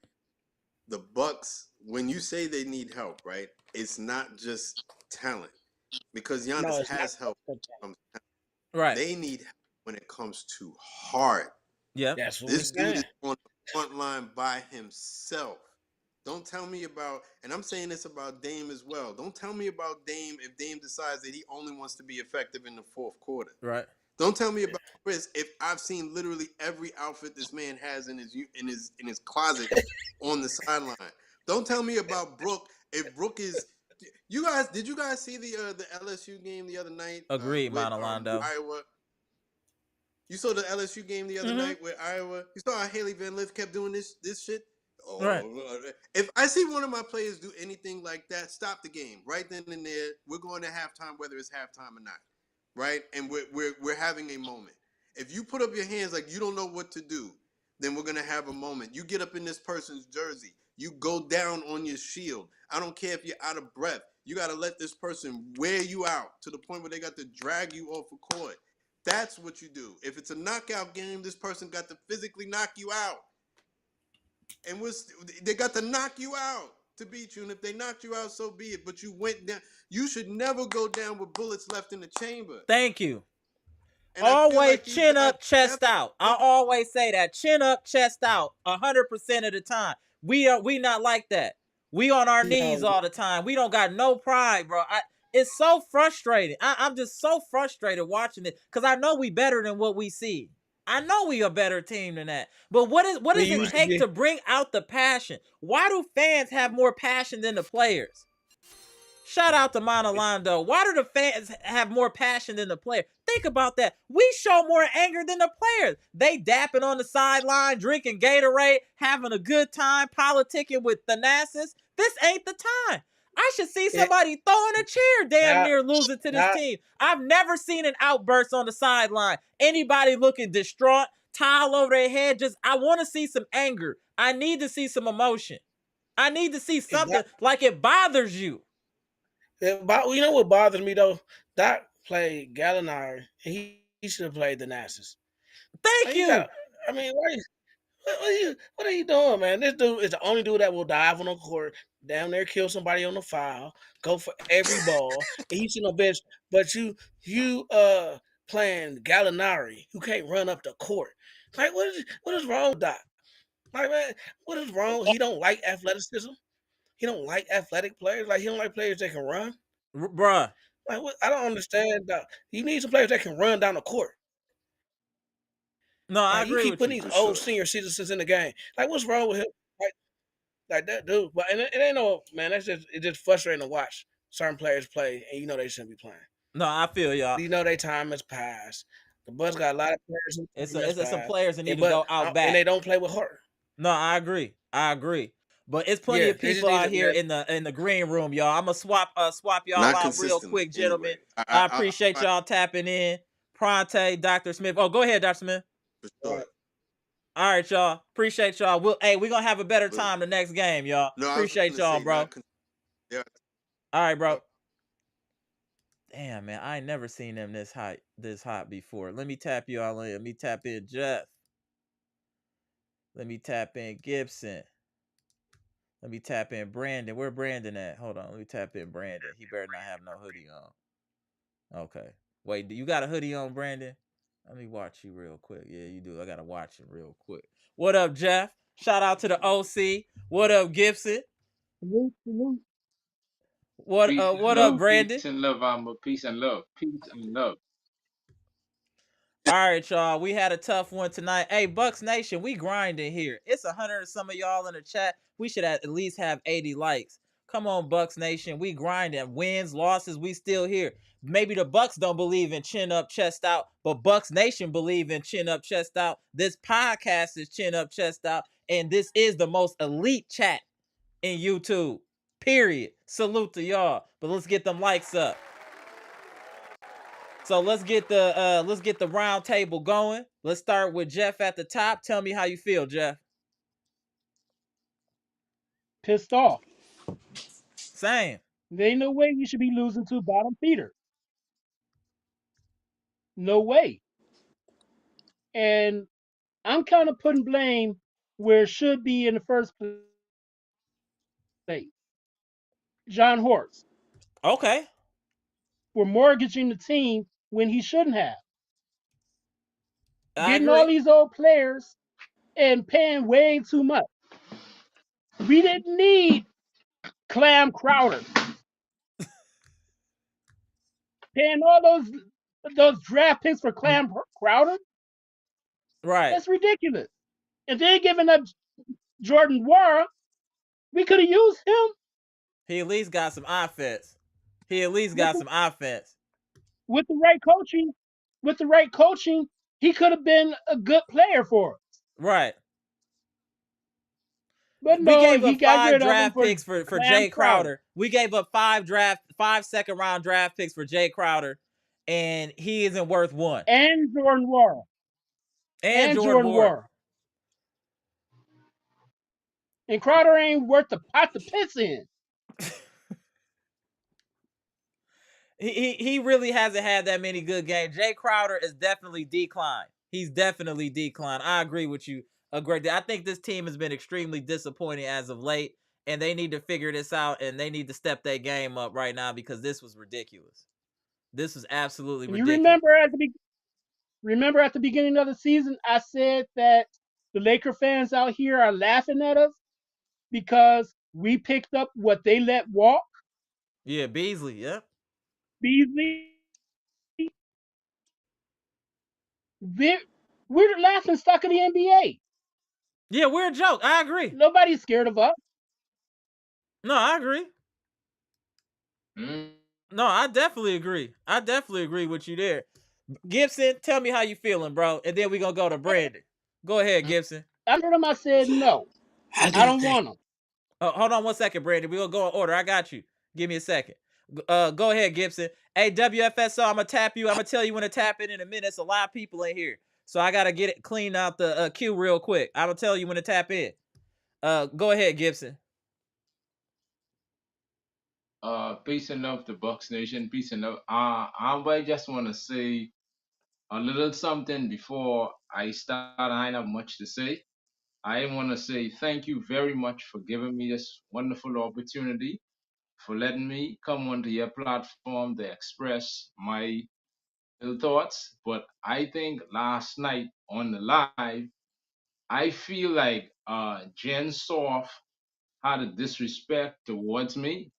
the Bucks, when you say they need help, right? It's not just talent, because Giannis has help. Right. They need help when it comes to heart. Yeah. That's what this dude is on the front line by himself. Don't tell me about, and I'm saying this about Dame as well. Don't tell me about Dame if Dame decides that he only wants to be effective in the fourth quarter. Right. Don't tell me about Chris if I've seen literally every outfit this man has in his closet on the sideline. Don't tell me about Brook if Brook is. Did you guys see the LSU game the other night? Agreed, Monalando. Iowa. You saw the LSU game the other night with Iowa. You saw how Haley Van Lith kept doing this shit. Oh, right. If I see one of my players do anything like that, stop the game right then and there. We're going to halftime, whether it's halftime or not, right? And we're having a moment. If you put up your hands like you don't know what to do, then we're gonna have a moment. You get up in this person's jersey. You go down on your shield. I don't care if you're out of breath. You got to let this person wear you out to the point where they got to drag you off a court. That's what you do. If it's a knockout game, this person got to physically knock you out. And they got to knock you out to beat you. And if they knocked you out, so be it. But you went down. You should never go down with bullets left in the chamber. Thank you. And always chin up, chest out. I always say that. Chin up, chest out 100% of the time. We not like that. We on our knees all the time. We don't got no pride, bro. It's so frustrating. I'm just so frustrated watching it because I know we better than what we see. I know we a better team than that. But what does it take to bring out the passion? Why do fans have more passion than the players? Shout out to Monalando. Why do the fans have more passion than the player? Think about that. We show more anger than the players. They dapping on the sideline, drinking Gatorade, having a good time, politicking with Thanasis. This ain't the time. I should see somebody throwing a chair damn near losing to this team. I've never seen an outburst on the sideline. Anybody looking distraught, towel over their head. I want to see some anger. I need to see some emotion. I need to see something like it bothers you. You know what bothers me though? Doc played Gallinari, and he should have played Thanasis. Thank you. I mean, what are you doing, man? This dude is the only dude that will dive on the court, down there, kill somebody on the foul, go for every ball, and he's in the bench. But you playing Gallinari, who can't run up the court. Like, what is wrong with Doc? Like, man, what is wrong? He don't like athleticism. He don't like athletic players. Like, he don't like players that can run. Bruh. Like, what? I don't understand. You need some players that can run down the court. No, I agree. You keep putting these old senior citizens in the game. Like, what's wrong with him? Like that dude. But it ain't no, man. It's just frustrating to watch certain players play, and you know they shouldn't be playing. No, I feel y'all. You know their time has passed. The Bucks got a lot of players. It's some players that need to go out back, and they don't play with heart. No, I agree. But it's plenty of people out here in the green room, y'all. I'm gonna swap y'all out real quick, gentlemen. Anyway. I appreciate y'all tapping in. Pronte, Dr. Smith. Oh, go ahead, Dr. Smith. For sure. All right, y'all. Appreciate y'all. We're gonna have a better time the next game, y'all. No, appreciate y'all, bro. Yeah. All right, bro. Damn, man, I ain't never seen them this hot before. Let me tap y'all in. Let me tap in Jeff. Let me tap in Gibson. Let me tap in Brandon. Where Brandon at? Hold on. Let me tap in Brandon. He better not have no hoodie on. Okay. Wait, do you got a hoodie on, Brandon? Let me watch you real quick. Yeah, you do. I got to watch him real quick. What up, Jeff? Shout out to the OC. What up, Gibson? What up, Brandon? Peace and love, Alma. Peace and love. Peace and love. All right, y'all. We had a tough one tonight. Hey, Bucks Nation, we grinding here. It's 100 and some of y'all in the chat. We should at least have 80 likes. Come on, Bucks Nation. We grinding. Wins, losses, we still here. Maybe the Bucks don't believe in chin up, chest out, but Bucks Nation believe in chin up, chest out. This podcast is chin up, chest out, and this is the most elite chat in YouTube. Period. Salute to y'all. But let's get them likes up. So let's get the round table going. Let's start with Jeff at the top. Tell me how you feel, Jeff. Pissed off. Same. There ain't no way we should be losing to bottom feeder. No way. And I'm kind of putting blame where it should be in the first place. John Horst. Okay. For mortgaging the team when he shouldn't have. Getting all these old players and paying way too much. We didn't need Clam Crowder. Paying all those draft picks for Clam Crowder? Right. That's ridiculous. And then giving up Jordan Wara, we could have used him. He at least got some offense. With the right coaching, he could have been a good player for us. Right. But no, we gave up 5 draft picks for Jay Crowder. We gave up 5 second round draft picks for Jay Crowder, and he isn't worth 1. And Jordan Wara. and and Jordan Jordan Ward. were. And Crowder ain't worth the pot to piss in. He really hasn't had that many good games. Jay Crowder is definitely declined. He's definitely declined. I agree with you a great deal. I think this team has been extremely disappointing as of late, and they need to figure this out, and they need to step their game up right now because this was ridiculous. This was absolutely And you ridiculous. remember at the beginning of the season, I said that the Laker fans out here are laughing at us because we picked up what they let walk. Yeah, Beasley. Yep. Beasley. We're the laughing stock of the NBA. Yeah, we're a joke. I agree. Nobody's scared of us. No, I agree. Mm. No, I definitely agree. I definitely agree with you there. Gibson, tell me how you feeling, bro, and then we gonna go to Brandon. Go ahead, Gibson. I told him, I said no. I I didn't don't think. want them. Hold on 1 second, Brandon. We gonna go in order. I got you. Give me a second. Go ahead, Gibson. Hey, WFSO, I'm gonna tap you. I'm gonna tell you when to tap in a minute. It's a lot of people in here, so I gotta get it clean out the queue real quick. I'm gonna tell you when to tap in. Go ahead, Gibson. Peace and love to Bucks Nation. Peace and love. I just want to say a little something before I start. I ain't have much to say. I want to say thank you very much for giving me this wonderful opportunity, for letting me come onto your platform to express my little thoughts. But I think last night on the live, I feel like Jen Soft had a disrespect towards me,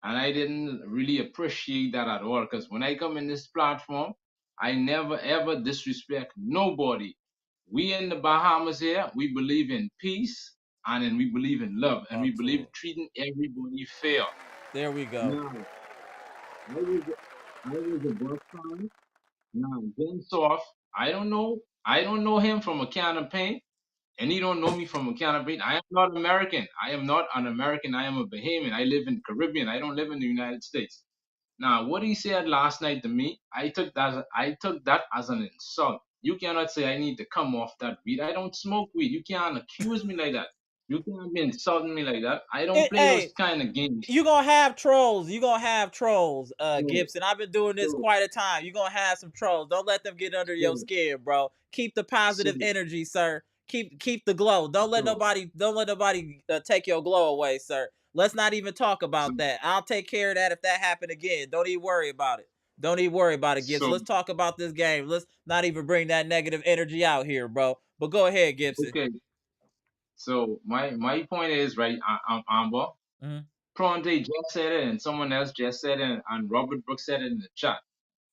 and I didn't really appreciate that at all. Because when I come in this platform, I never ever disrespect nobody. We in the Bahamas here, we believe in peace and then we believe in love, and we believe Cool. treating everybody fair. There we go. Now, I was a Bucks fan. Now, Ben Soft, I don't know him from a can of paint, and he don't know me from a can of paint. I am not American. I am not an American. I am a Bahamian. I live in the Caribbean. I don't live in the United States. Now, what he said last night to me, I took that as an insult. You cannot say I need to come off that weed. I don't smoke weed. You can't accuse me like that. You can't be insulting me like that. I don't play those Hey, kind of games. you gonna have trolls. You gonna have trolls, So, Gibson. I've been doing this so, quite a time. You gonna have some trolls. Don't let them get under your so, skin, bro. Keep the so, positive energy, sir. Keep the glow. Don't let nobody take your glow away, sir. Let's not even talk so, about that. I'll take care of that if that happen again. Don't even worry about it. Don't even worry about it, Gibson. so, Let's talk about this game. Let's not even bring that negative energy out here, bro. But go ahead, Gibson. okay. So my point is right, Amber. Mm-hmm. Pronte just said it, and someone else just said it, and Robert Brooks said it in the chat.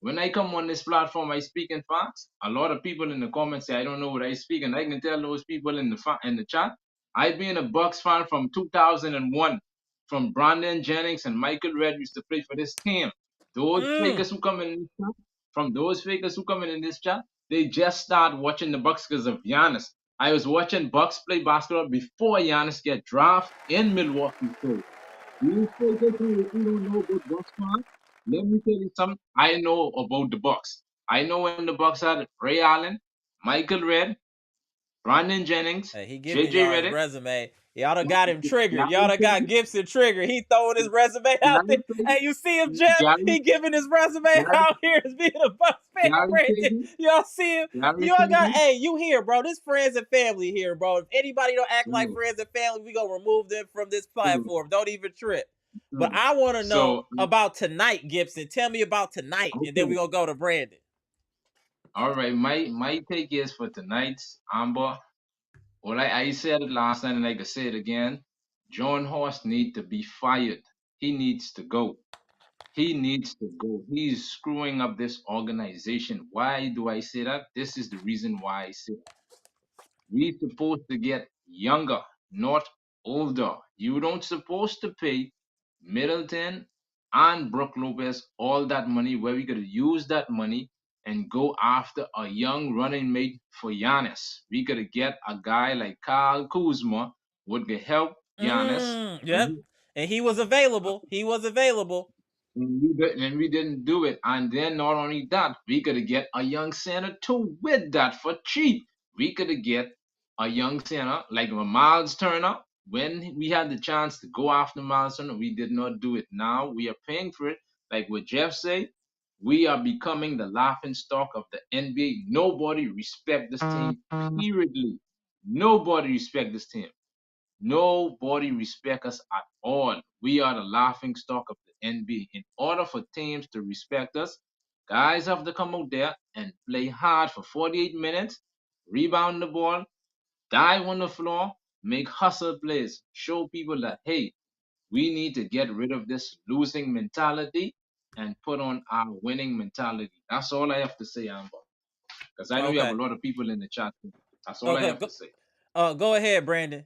When I come on this platform, I speak in facts. A lot of people in the comments say I don't know what I speak, and I can tell those people in the chat. I've been a Bucks fan from 2001, from Brandon Jennings and Michael Redd used to play for this team. Those fakers who come in this chat, from those fakers who come in this chat, they just start watching the Bucks because of Giannis. I was watching Bucks play basketball before Giannis get drafted in Milwaukee. So you fakers who don't know about Bucks fans, let me tell you something. I know about the Bucks. I know when the Bucks had Ray Allen, Michael Redd, Brandon Jennings, Hey, he giving JJ y'all his Redick. resume. Y'all done got him triggered. Y'all Gary done got Payton, Gibson triggered. He throwing his resume out there. Gary Hey, Payton, you see him, Jeff? Gary, He giving his resume Gary, out here as being a Bucks fan, Gary Brandon. Payton, Y'all see him? Gary Y'all got, Payton. hey, you here, bro. This friends and family here, bro. If anybody don't act like So, friends and family, we gonna remove them from this so, platform. Don't even trip. But so, I want to know so, about tonight, Gibson. Tell me about tonight, and then we okay. gonna go to Brandon. All right. My take is for tonight's Amber. Well, I said it last night and I can say it again. John Horst needs to be fired. He needs to go. He needs to go. He's screwing up this organization. Why do I say that? This is the reason why I say it. We supposed to get younger, not older. You don't supposed to pay Middleton and Brook Lopez all that money where we could use that money and go after a young running mate for Giannis. We could get a guy like Kyle Kuzma would could help Giannis. Yep. And he was available. He was available. And we didn't do it. And then not only that, we could get a young center too with that for cheap. we could get a young center like a Miles Turner. When we had the chance to go after Miles Turner, we did not do it. Now we are paying for it. Like what Jeff said, we are becoming the laughing stock of the NBA. Nobody respect this team. Periodly, nobody respect this team. Nobody respect us at all. We are the laughing stock of the NBA. In order for teams to respect us, guys have to come out there and play hard for 48 minutes, rebound the ball, dive on the floor, make hustle plays, show people that, hey, we need to get rid of this losing mentality and put on our winning mentality. That's all I have to say, Amber. Because I know you have a Okay. lot of people in the chat. That's all I Okay. have to say. Go ahead, Brandon.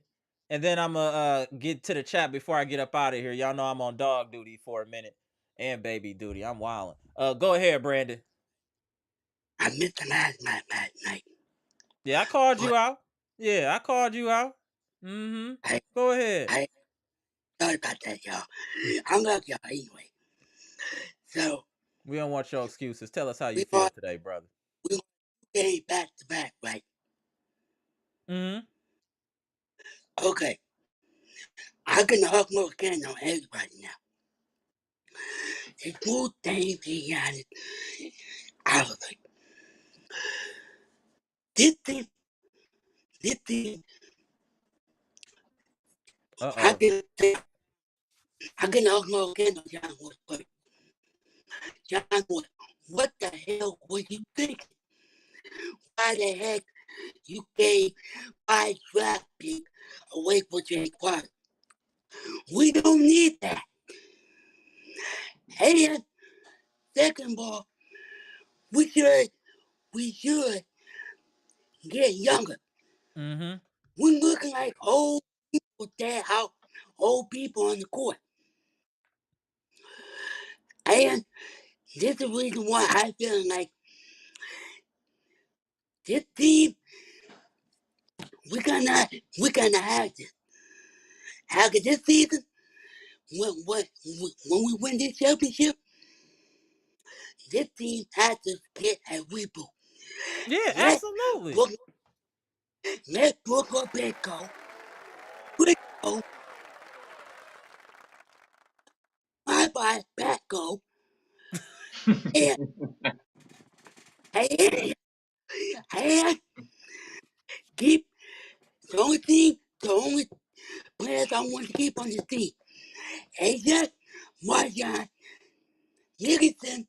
And then I'm gonna get to the chat before I get up out of here. Y'all know I'm on dog duty for a minute and baby duty. I'm wilding. Go ahead, Brandon. I missed the last night. Yeah, I called you out. Yeah, I called you out. Mm-hmm. Go ahead. Sorry about that, y'all. I love y'all anyway. So We don't want your excuses. Tell us how you we feel are today, brother. getting back to back, right? Mm-hmm. Okay. I can hug more again on everybody now. The two things he had it. I was like, this thing, I can hug more again on John Wood, but John Wood, what the hell were you thinking? Why the heck you gave 5 draft picks away for Jay Clark? We don't need that. And second of all, we should get younger. Mm-hmm. We're looking like old people old people on the court. And this is the reason why I feel like this team, we're gonna have this. After this season, when we win this championship, this team has to get a reboot. Yeah, absolutely. Let Brook Lopez go. My back go. And keep the only players I want to keep on the team. AJ, Marjan, Nicholson,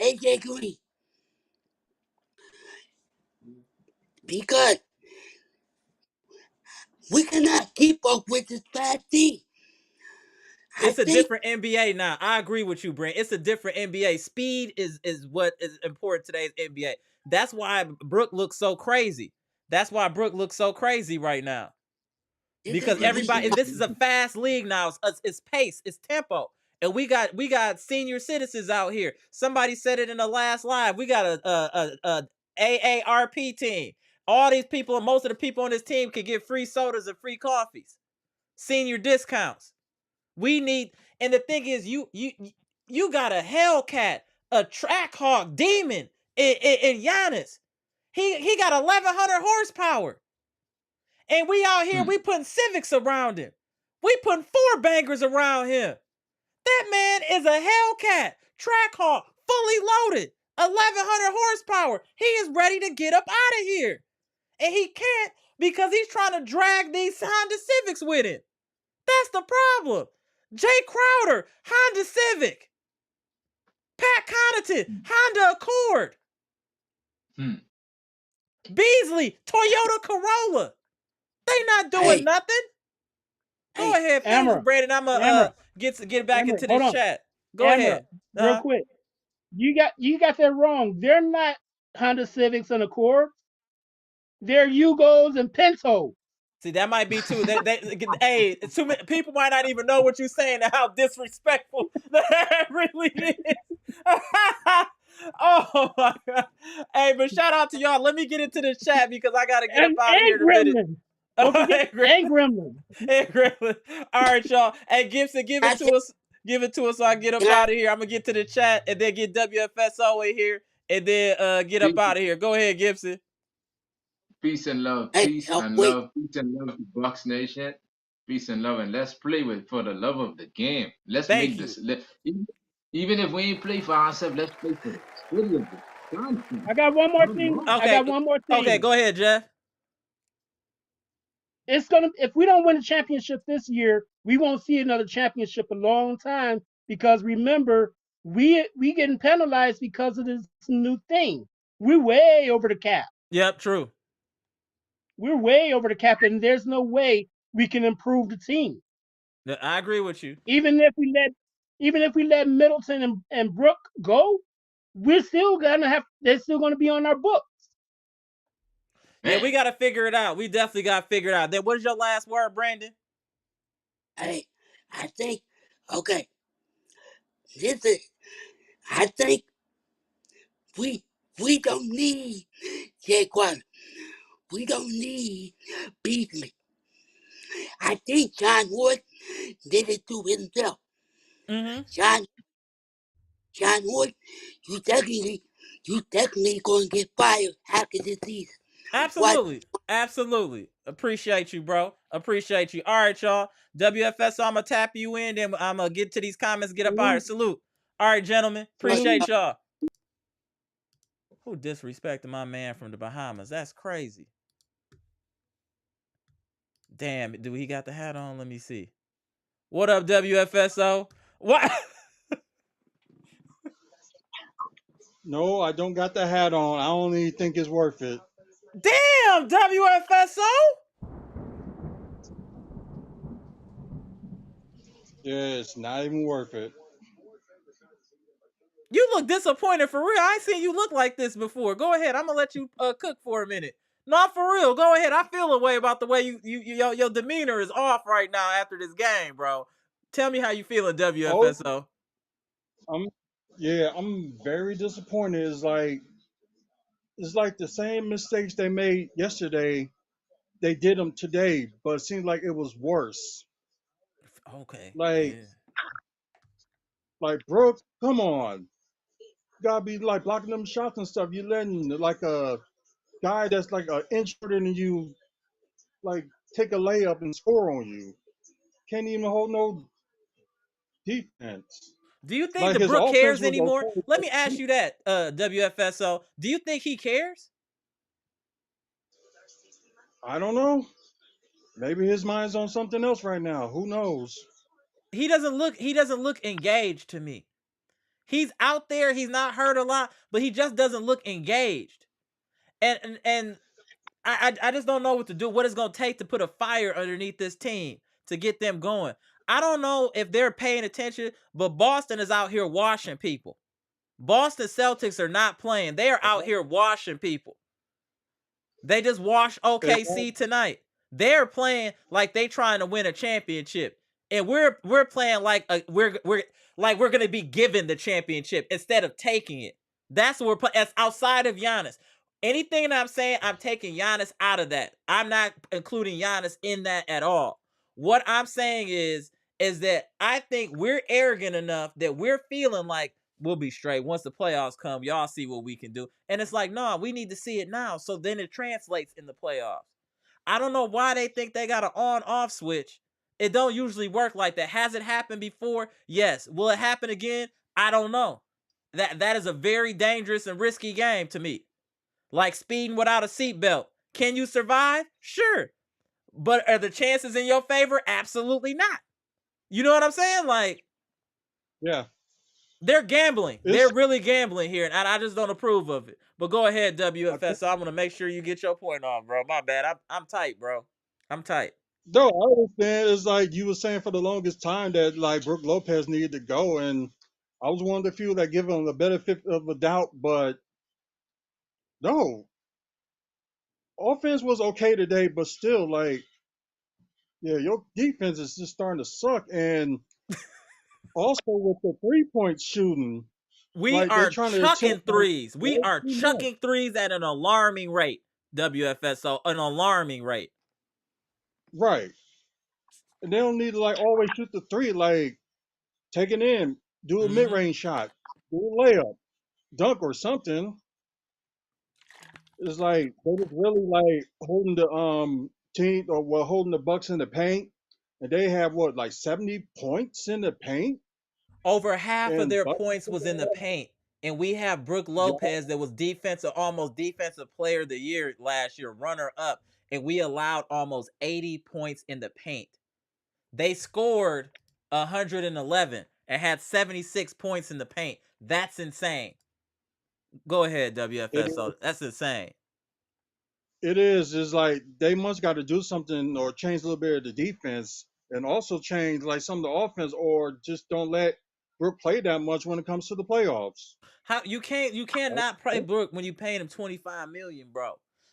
AJ Green. Because we cannot keep up with this bad team. It's a different NBA now. I agree with you, Brent. It's a different NBA. Speed is what is important today's NBA. That's why Brook looks so crazy. That's why Brook looks so crazy right now. Because everybody, this is a fast league now. It's pace, it's tempo, and we got senior citizens out here. Somebody said it in the last live. We got a AARP team. All these people, most of the people on this team can get free sodas and free coffees, senior discounts. We need, and the thing is, you got a Hellcat, a track hawk demon in Giannis. He got 1,100 horsepower. And we out here, we putting Civics around him. We putting 4 bangers around him. That man is a Hellcat, track hawk, fully loaded, 1,100 horsepower. He is ready to get up out of here. And he can't because he's trying to drag these Honda Civics with him. That's the problem. Jay Crowder, Honda Civic. Pat Connaughton, Honda Accord. Beasley, Toyota Corolla. They not doing nothing. Go ahead, finish, Brandon. I'm gonna get back into this chat. Go ahead. Real quick. You got that wrong. They're not Honda Civics and Accords. They're Yugos and Pintos. See, that might be too. Hey, too many people might not even know what you're saying and how disrespectful that really is. Oh my god! Hey, but shout out to y'all. Let me get into the chat because I gotta get up out of here in a minute. Don't forget, and Gremlin. And Gremlin. All right, y'all. Hey, Gibson, give it to us. Give it to us so I can get up out of here. I'm gonna get to the chat and then get WFSO in here and then get up out of here. Go ahead, Gibson. Peace and love. Hey, Peace and wait. love. Peace and love to Bucks Nation. Peace and love. And let's play with for the love of the game. Let's Thank make you. this. Even if we ain't play for ourselves, let's play for the city of I Wisconsin. got one more Come thing. on. I Okay. got one more Okay, thing. go ahead, Jeff. It's gonna if we don't win a championship this year, we won't see another championship a long time because remember, we getting penalized because of this new thing. We're way over the cap. Yep, true. We're way over the cap, and there's no way we can improve the team. I agree with you. Even if we let Middleton and Brook go, we're still gonna have they're still gonna be on our books. Yeah, Man. we got to figure it out. We definitely got to figure it out. Then what is your last word, Brandon? Hey, I think, okay, I think we don't need Jaquan. We don't need Beasley. I think John Wood did it to himself. Mm-hmm. John Wood, you definitely gonna get fired after this season. Absolutely. Absolutely. Appreciate you, bro. Appreciate you. All right, y'all. WFS, I'm going to tap you in, then I'm going to get to these comments, get up out here. Salute. All right, gentlemen. Appreciate y'all. Who disrespected my man from the Bahamas? That's crazy. Damn, do he got the hat on? Let me see. What up, WFSO? What? No, I don't got the hat on. I don't even think it's worth it. Damn, WFSO? Yeah, it's not even worth it. You look disappointed for real. I ain't seen you look like this before. Go ahead. I'm gonna let you cook for a minute. Not for real. Go ahead. I feel a way about the way your demeanor is off right now after this game, bro. Tell me how you feeling, WFSO. I'm very disappointed. It's like the same mistakes they made yesterday. They did them today, but it seems like it was worse. Okay. Like Yeah. like Brooke, come on. You gotta be like blocking them shots and stuff. You letting like a guy that's like an inch shorter than you like take a layup and score on you. Can't even hold no defense. Do you think Like the his Brook offense cares was anymore? okay. Let me ask you that, WFSO. Do you think he cares? I don't know. Maybe his mind's on something else right now. Who knows? He doesn't look engaged to me. He's out there, he's not hurt a lot, but he just doesn't look engaged. And I just don't know what to do. What it's gonna take to put a fire underneath this team to get them going. I don't know if they're paying attention, but Boston is out here washing people. Boston Celtics are not playing. They are out here washing people. They just washed OKC tonight. They're playing like they trying to win a championship, and we're playing like we're gonna be given the championship instead of taking it. That's what we're playing. That's outside of Giannis. Anything that I'm saying, I'm taking Giannis out of that. I'm not including Giannis in that at all. What I'm saying is that I think we're arrogant enough that we're feeling like we'll be straight once the playoffs come. Y'all see what we can do, and it's like, no, we need to see it now, so then it translates in the playoffs. I don't know why they think they got an on-off switch. It don't usually work like that. Has it happened before? Yes. Will it happen again? I don't know. That is a very dangerous and risky game to me. Like speeding without a seatbelt. Can you survive? Sure. But are the chances in your favor? Absolutely not. You know what I'm saying? Like, yeah, they're gambling. They're really gambling here, and I just don't approve of it. But go ahead, WFS. So I'm gonna make sure you get your point off, bro. My bad. I'm tight, bro. I'm tight. No, I understand. It's like you were saying for the longest time that like Brook Lopez needed to go, and I was one of the few that give him the benefit of the doubt. But no, offense was okay today, but still, like, yeah, your defense is just starting to suck. And also with the 3-point shooting, We like they're are trying to attempt chucking threes. We way are too much. chucking threes at an alarming rate. WFSO, an alarming rate. Right, and they don't need to like always shoot the three. Like take it in, do a mid-range shot, do a layup, dunk or something. It's like they was really like holding the team or well holding the Bucks in the paint, and they have what like 70 points in the paint, Over half of and their Bucks, points was in the paint. And we have Brook yeah, Lopez that was almost defensive player of the year last year, runner up, and we allowed almost 80 points in the paint. They scored 111 and had 76 points in the paint. That's insane. Go ahead, it WFSO. That's insane. it is. It's like they must got to do something or change a little bit of the defense, and also change like some of the offense, or just don't let Brook play that much when it comes to the playoffs. How you can't not play Brook when you paying him 25 million, bro.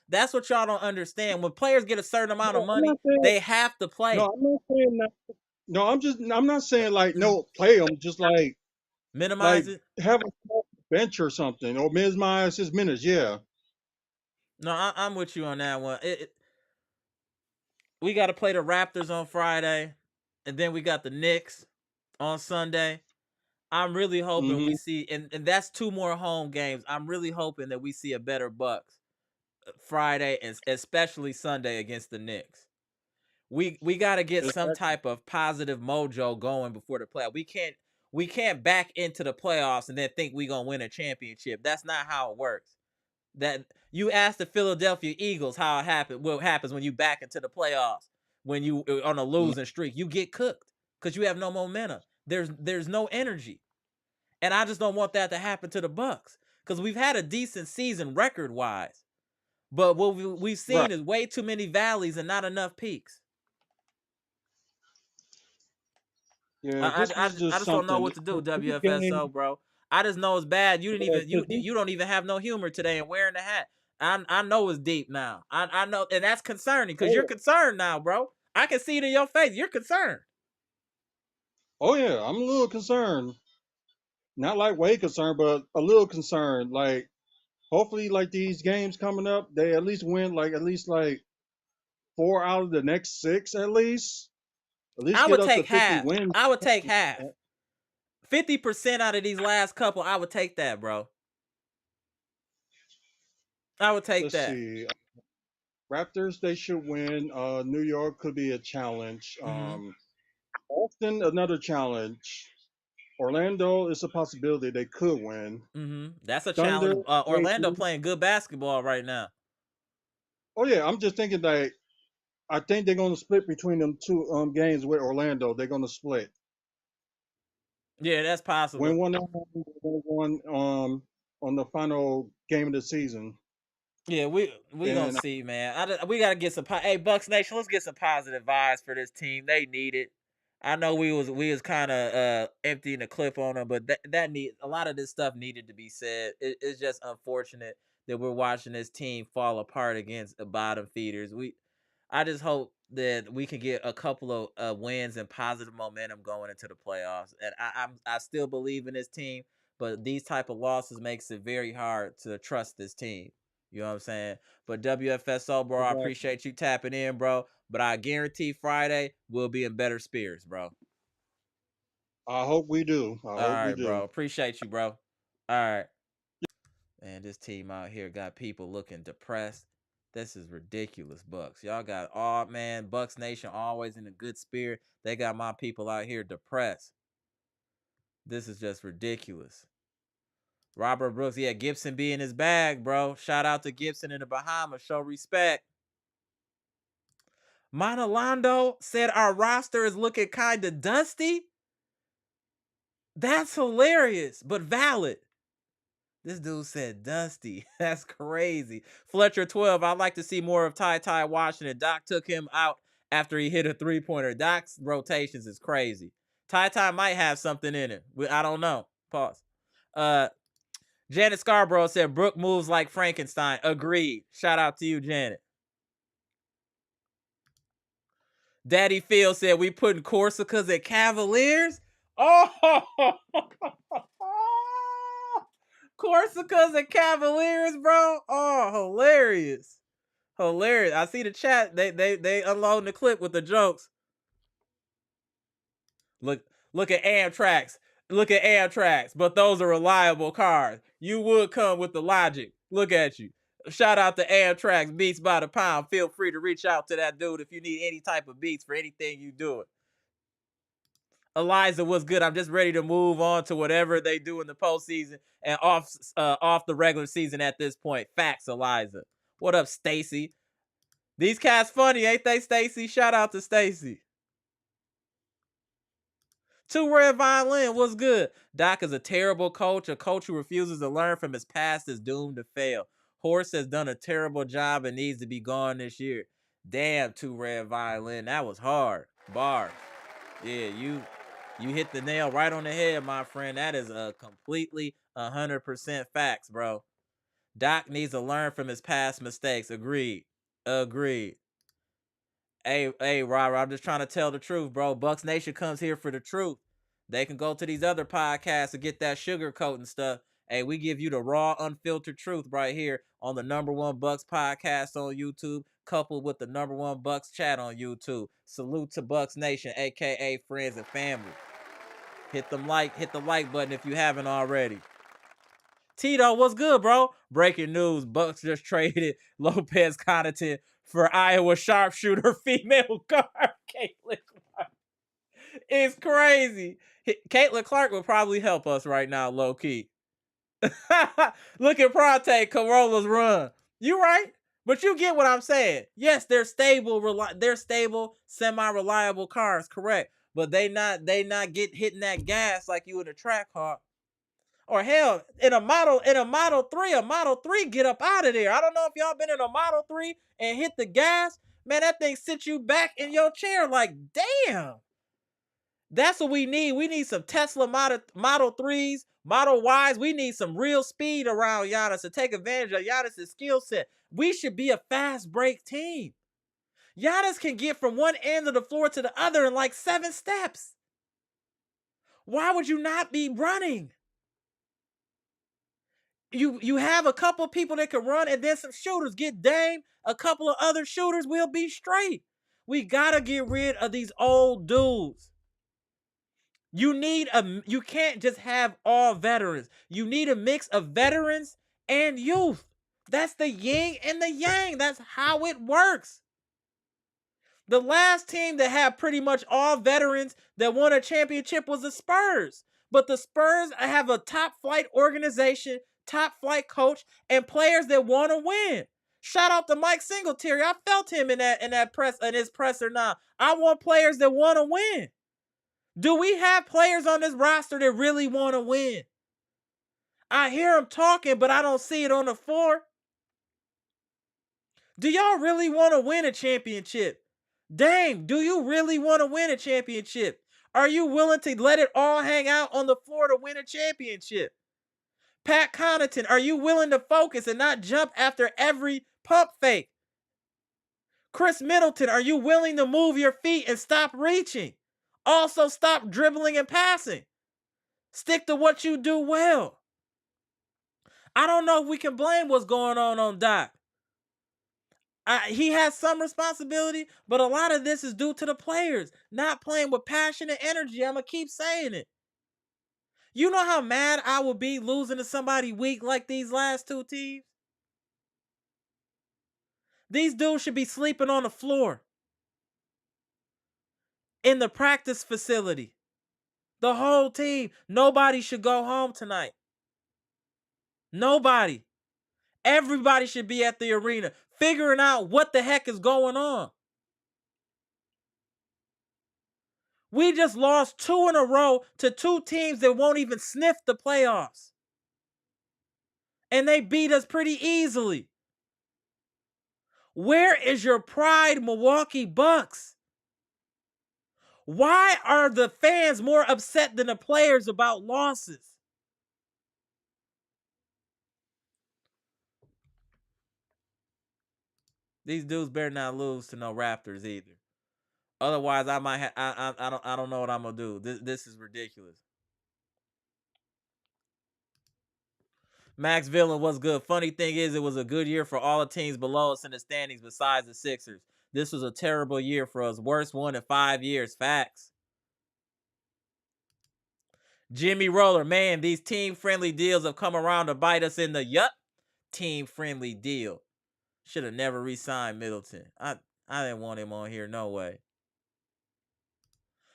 That's what y'all don't understand. When players get a certain amount of No, I'm money, not saying. they have to No, play. I'm not saying that. No, I'm not saying like no play them. Just like Minimize it. have a small bench or something, or minimize his minutes. Yeah. No, I'm with you on that one. We got to play the Raptors on Friday, and then we got the Knicks on Sunday. I'm really hoping we Mm-hmm. see, and that's two more home games. I'm really hoping that we see a better Bucks Friday and especially Sunday against the Knicks. We got to get some Exactly. type of positive mojo going before the playoff. We can't back into the playoffs and then think we gonna win a championship. That's not how it works. That you ask the Philadelphia Eagles how it happened. What happens when you back into the playoffs when you on a losing streak? You get cooked because you have no momentum. There's no energy, and I just don't want that to happen to the Bucks because we've had a decent season record wise, but what we've Right. seen is way too many valleys and not enough peaks. Yeah. I, This I, was I just just don't know something. what to do, These games, WFSO, bro. I just know it's bad. You didn't yeah, even 'cause you don't even have no humor today and wearing the hat. I know it's deep now. I know, and that's concerning because you're oh, concerned now, bro. I can see it in your face. You're concerned. oh yeah, I'm a little concerned. Not like way concerned, but a little concerned. Like hopefully, like these games coming up, they at least win like at least like 4 out of the next 6 at least. At least I get would up to take 50 half. wins. I would take half. 50% out of these last couple, I would take that, bro. I would take Let's that. see. Raptors, they should win. New York could be a challenge. Mm-hmm. Boston, another challenge. Orlando is a possibility they could win. Mm-hmm. That's a Thunder, challenge. Orlando maybe. playing good basketball right now. Oh yeah, I'm just thinking that I think they're going to split between them two games with Orlando. They're going to split. Yeah, that's Win possible. one at home, win one on the final game of the season. Yeah, we gonna And see, man. We gotta get some. Hey, Bucks Nation, let's get some positive vibes for this team. They need it. I know we was kind of emptying the clip on them, but that need a lot of this stuff needed to be said. It's just unfortunate that we're watching this team fall apart against the bottom feeders. I just hope that we can get a couple of wins and positive momentum going into the playoffs. And I still believe in this team, but these type of losses makes it very hard to trust this team. You know what I'm saying? But WFSO, bro, I exactly. appreciate you tapping in, bro. But I guarantee Friday we'll be in better spirits, bro. I hope we do. I All hope we right, do. bro. Appreciate you, bro. All right. Man, this team out here got people looking depressed. This is ridiculous, Bucks. Y'all got all man, Bucks Nation always in a good spirit. They got my people out here depressed. This is just ridiculous. Robert Brooks, yeah, Gibson be in his bag, bro. Shout out to Gibson in the Bahamas. Show respect. Monalando said our roster is looking kind of dusty. That's hilarious, but valid. This dude said dusty. That's crazy. Fletcher 12, I'd like to see more of Ty Washington. Doc took him out after he hit a three-pointer. Doc's rotations is crazy. Ty might have something in it. I don't know. Pause. Janet Scarborough said Brook moves like Frankenstein. Agreed. Shout out to you, Janet. Daddy Phil said we putting Corsicas at Cavaliers. Oh, Corsicas and Cavaliers, bro. Oh, hilarious. Hilarious. I see the chat. They unloading the clip with the jokes. Look at Amtrak's. Look at Amtrak's. But those are reliable cars. You would come with the logic. Look at you. Shout out to Amtrak's Beats by the Pound. Feel free to reach out to that dude if you need any type of beats for anything you doing. Eliza, what's good? I'm just ready to move on to whatever they do in the postseason and off the regular season at this point. Facts, Eliza. What up, Stacy? These cats funny, ain't they, Stacy? Shout out to Stacy. Two Red Violin, what's good? Doc is a terrible coach. A coach who refuses to learn from his past is doomed to fail. Horse has done a terrible job and needs to be gone this year. Damn, Two Red Violin, that was hard. Bars. Yeah, you hit the nail right on the head, my friend. That is a completely 100% facts, bro. Doc needs to learn from his past mistakes. Agreed. Hey, Robert, I'm just trying to tell the truth, bro. Bucks Nation comes here for the truth. They can go to these other podcasts and get that sugar coat and stuff. Hey, we give you the raw, unfiltered truth right here on the #1 Bucks podcast on YouTube, coupled with the #1 Bucks chat on YouTube. Salute to Bucks Nation, aka friends and family. Hit the like button if you haven't already. Tito, what's good, bro? Breaking news: Bucks just traded Lopez Connaughton for Iowa sharpshooter female guard Caitlin Clark. It's crazy. Caitlin Clark would probably help us right now, low key. Look at Pronte Corola's run. You right, but you get what I'm saying. Yes, they're stable, semi-reliable cars, correct. But they not hitting that gas like you in a track car. Or hell, in a Model 3, get up out of there. I don't know if y'all been in a Model 3 and hit the gas. Man, that thing sits you back in your chair like, damn. That's what we need. We need some Tesla Model 3s, Model Ys. We need some real speed around Giannis to take advantage of Giannis' skill set. We should be a fast break team. Giannis can get from one end of the floor to the other in like 7 steps. Why would you not be running? You have a couple people that can run and then some shooters. Get Dame, a couple of other shooters, we'll be straight. We gotta get rid of these old dudes. You can't just have all veterans. You need a mix of veterans and youth. That's the yin and the yang. That's how it works. The last team that had pretty much all veterans that won a championship was the Spurs. But the Spurs have a top flight organization, top flight coach, and players that want to win. Shout out to Mike Singletary. I felt him in his presser now. I want players that want to win. Do we have players on this roster that really want to win? I hear them talking, but I don't see it on the floor. Do y'all really want to win a championship? Dame, do you really want to win a championship? Are you willing to let it all hang out on the floor to win a championship? Pat Connaughton, are you willing to focus and not jump after every pump fake? Chris Middleton, are you willing to move your feet and stop reaching? Also, stop dribbling and passing. Stick to what you do well. I don't know if we can blame what's going on Doc. He has some responsibility, but a lot of this is due to the players not playing with passion and energy. I'm going to keep saying it. You know how mad I would be losing to somebody weak like these last two teams? These dudes should be sleeping on the floor. In the practice facility. The whole team. Nobody should go home tonight. Nobody. Everybody should be at the arena figuring out what the heck is going on. We just lost 2 in a row to 2 teams that won't even sniff the playoffs. And they beat us pretty easily. Where is your pride, Milwaukee Bucks? Why are the fans more upset than the players about losses? These dudes better not lose to no Raptors either. Otherwise, I might I don't know what I'm gonna do. This is ridiculous. Max Villain was good. Funny thing is, it was a good year for all the teams below us in the standings besides the Sixers. This was a terrible year for us. Worst one in 5 years. Facts. Jimmy Roller, man, these team-friendly deals have come around to bite us in the team-friendly deal. Should have never re-signed Middleton. I didn't want him on here, no way.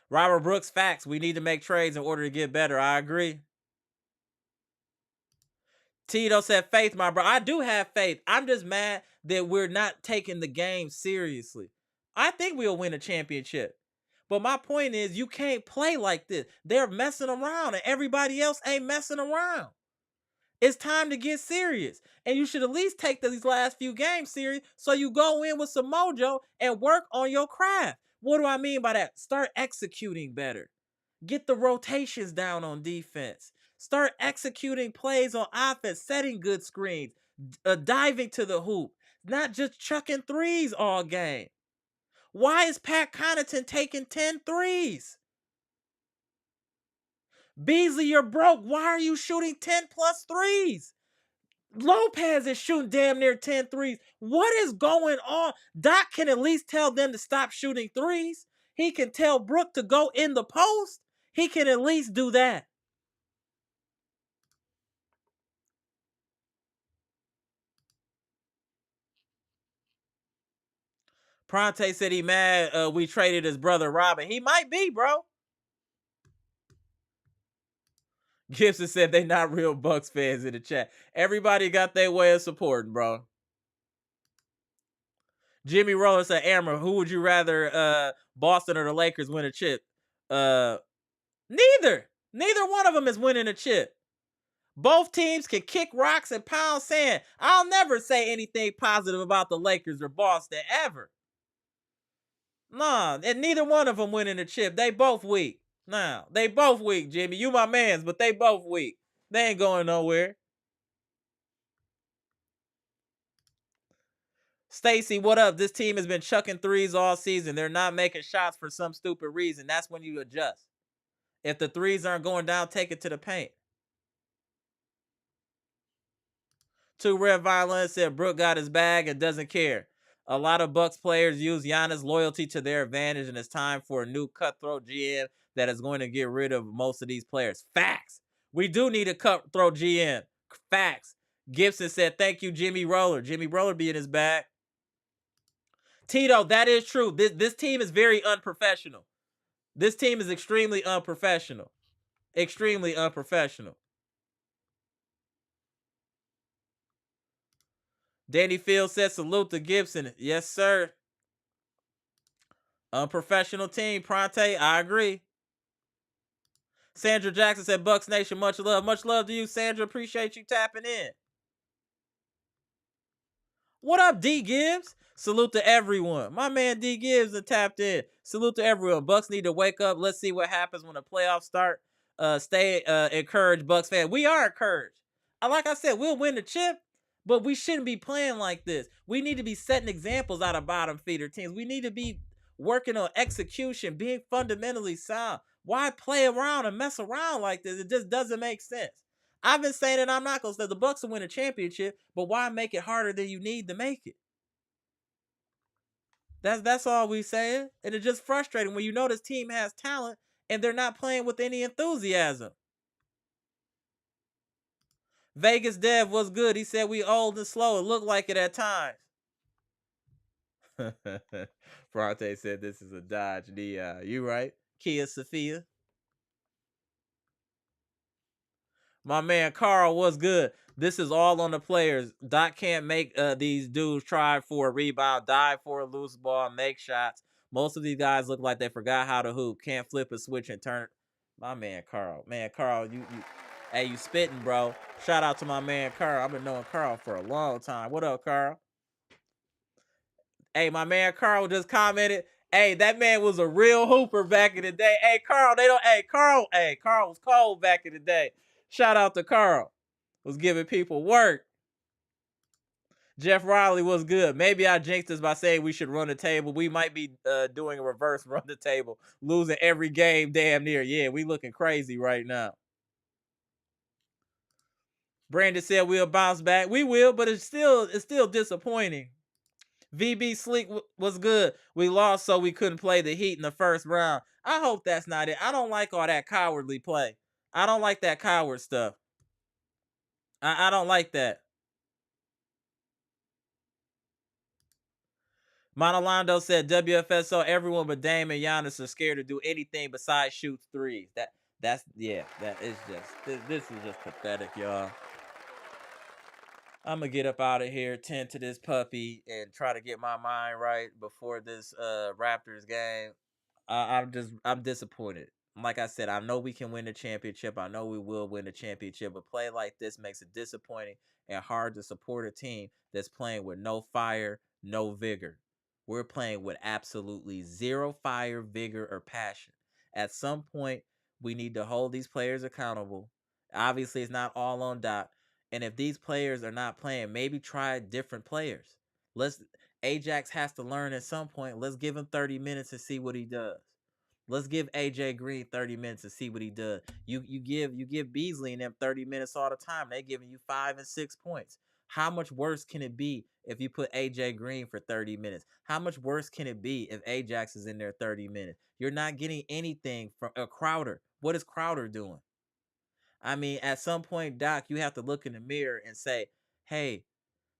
Robert Brooks, facts. We need to make trades in order to get better. I agree. Tito said, faith, my bro. I do have faith. I'm just mad that we're not taking the game seriously. I think we'll win a championship. But my point is, you can't play like this. They're messing around, and everybody else ain't messing around. It's time to get serious. And you should at least take these last few games serious so you go in with some mojo and work on your craft. What do I mean by that? Start executing better. Get the rotations down on defense. Start executing plays on offense, setting good screens, diving to the hoop, not just chucking threes all game. Why is Pat Connaughton taking 10 threes? Beasley, you're broke. Why are you shooting 10 plus threes? Lopez is shooting damn near 10 threes. What is going on? Doc can at least tell them to stop shooting threes. He can tell Brook to go in the post. He can at least do that. Pronte said he mad we traded his brother Robin. He might be, bro. Gibson said they not real Bucks fans in the chat. Everybody got their way of supporting, bro. Jimmy Roller said, Amara, who would you rather, Boston or the Lakers win a chip? Neither. Neither one of them is winning a chip. Both teams can kick rocks and pound sand. I'll never say anything positive about the Lakers or Boston ever. Nah, and neither one of them winning a chip. They both weak. Nah, they both weak, Jimmy. You my mans, but they both weak. They ain't going nowhere. Stacy, what up? This team has been chucking threes all season. They're not making shots for some stupid reason. That's when you adjust. If the threes aren't going down, take it to the paint. Two Red Violins said Brook got his bag and doesn't care. A lot of Bucks players use Giannis' loyalty to their advantage, and it's time for a new cutthroat GM that is going to get rid of most of these players. Facts. We do need a cutthroat GM. Facts. Gibson said, thank you, Jimmy Roller. Jimmy Roller be in his bag. Tito, that is true. This team is very unprofessional. This team is extremely unprofessional. Extremely unprofessional. Danny Field said, salute to Gibson. Yes, sir. Unprofessional team, Pronte. I agree. Sandra Jackson said, Bucks Nation, much love. Much love to you, Sandra. Appreciate you tapping in. What up, D Gibbs? Salute to everyone. My man D Gibbs has tapped in. Salute to everyone. Bucks need to wake up. Let's see what happens when the playoffs start. Stay encouraged, Bucks fan. We are encouraged. Like I said, we'll win the chip, but we shouldn't be playing like this. We need to be setting examples out of bottom feeder teams. We need to be working on execution, being fundamentally sound. Why play around and mess around like this? It just doesn't make sense. I've been saying it. I'm not going to say the Bucks will win a championship, but why make it harder than you need to make it? That's all we saying. And it's just frustrating when you know this team has talent and they're not playing with any enthusiasm. Vegas Dev was good. He said we old and slow. It looked like it at times. Bronte said this is a Dodge Neon. You right. Kia Sophia. My man Carl was good. This is all on the players. Doc can't make these dudes try for a rebound, dive for a loose ball, make shots. Most of these guys look like they forgot how to hoop. Can't flip a switch and turn. My man Carl. Man, Carl, hey, you spitting, bro. Shout out to my man Carl. I've been knowing Carl for a long time. What up, Carl? Hey, my man Carl just commented. Hey, that man was a real hooper back in the day. Hey, Carl, Carl was cold back in the day. Shout out to Carl. Was giving people work. Jeff Riley was good. Maybe I jinxed us by saying we should run the table. We might be doing a reverse run the table. Losing every game damn near. Yeah, we looking crazy right now. Brandon said we'll bounce back. We will, but it's still disappointing. VB Sleek was good. We lost so we couldn't play the Heat in the first round. I hope that's not it. I don't like all that cowardly play. I don't like that coward stuff. I don't like that. Monolando said WFSO, everyone but Dame and Giannis are scared to do anything besides shoot threes. That is just this is just pathetic, y'all. I'm gonna get up out of here, tend to this puppy, and try to get my mind right before this Raptors game. I'm disappointed. Like I said, I know we can win the championship. I know we will win the championship, but play like this makes it disappointing and hard to support a team that's playing with no fire, no vigor. We're playing with absolutely zero fire, vigor, or passion. At some point, we need to hold these players accountable. Obviously, it's not all on Doc. And if these players are not playing, maybe try different players. Let's Ajax has to learn at some point. Let's give him 30 minutes to see what he does. Let's give AJ Green 30 minutes to see what he does. You give Beasley and them 30 minutes all the time. They giving you 5 and 6 points. How much worse can it be if you put AJ Green for 30 minutes? How much worse can it be if Ajax is in there 30 minutes? You're not getting anything from a Crowder. What is Crowder doing? I mean, at some point, Doc, you have to look in the mirror and say, hey,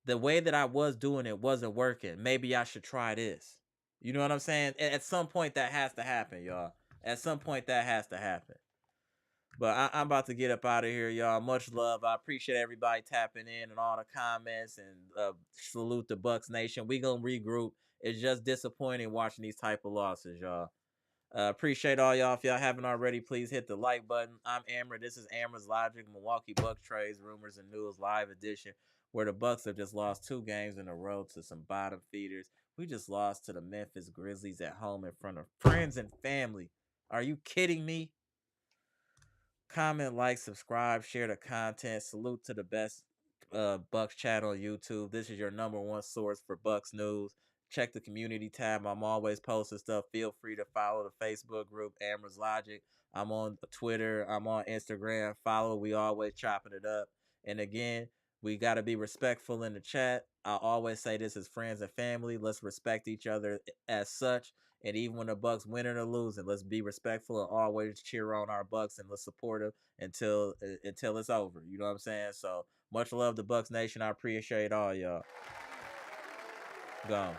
the way that I was doing it wasn't working. Maybe I should try this. You know what I'm saying? At some point, that has to happen, y'all. At some point, that has to happen. But I'm about to get up out of here, y'all. Much love. I appreciate everybody tapping in and all the comments, and salute the Bucks Nation. We gonna regroup. It's just disappointing watching these type of losses, y'all. Appreciate all y'all. If y'all haven't already, please hit the like button. I'm Amara. This is Amara's Logic, Milwaukee Bucks trades, rumors, and news live edition, where the Bucks have just lost 2 games in a row to some bottom feeders. We just lost to the Memphis Grizzlies at home in front of friends and family. Are you kidding me? Comment, like, subscribe, share the content. Salute to the best Bucks chat on YouTube. This is your #1 source for Bucks news. Check the community tab. I'm always posting stuff. Feel free to follow the Facebook group, Amara's Logic. I'm on Twitter. I'm on Instagram. Follow. We always chopping it up. And again, we got to be respectful in the chat. I always say this as friends and family. Let's respect each other as such. And even when the Bucks winning or losing, let's be respectful and always cheer on our Bucks and let's support them until it's over. You know what I'm saying? So much love to Bucks Nation. I appreciate all y'all. Gone.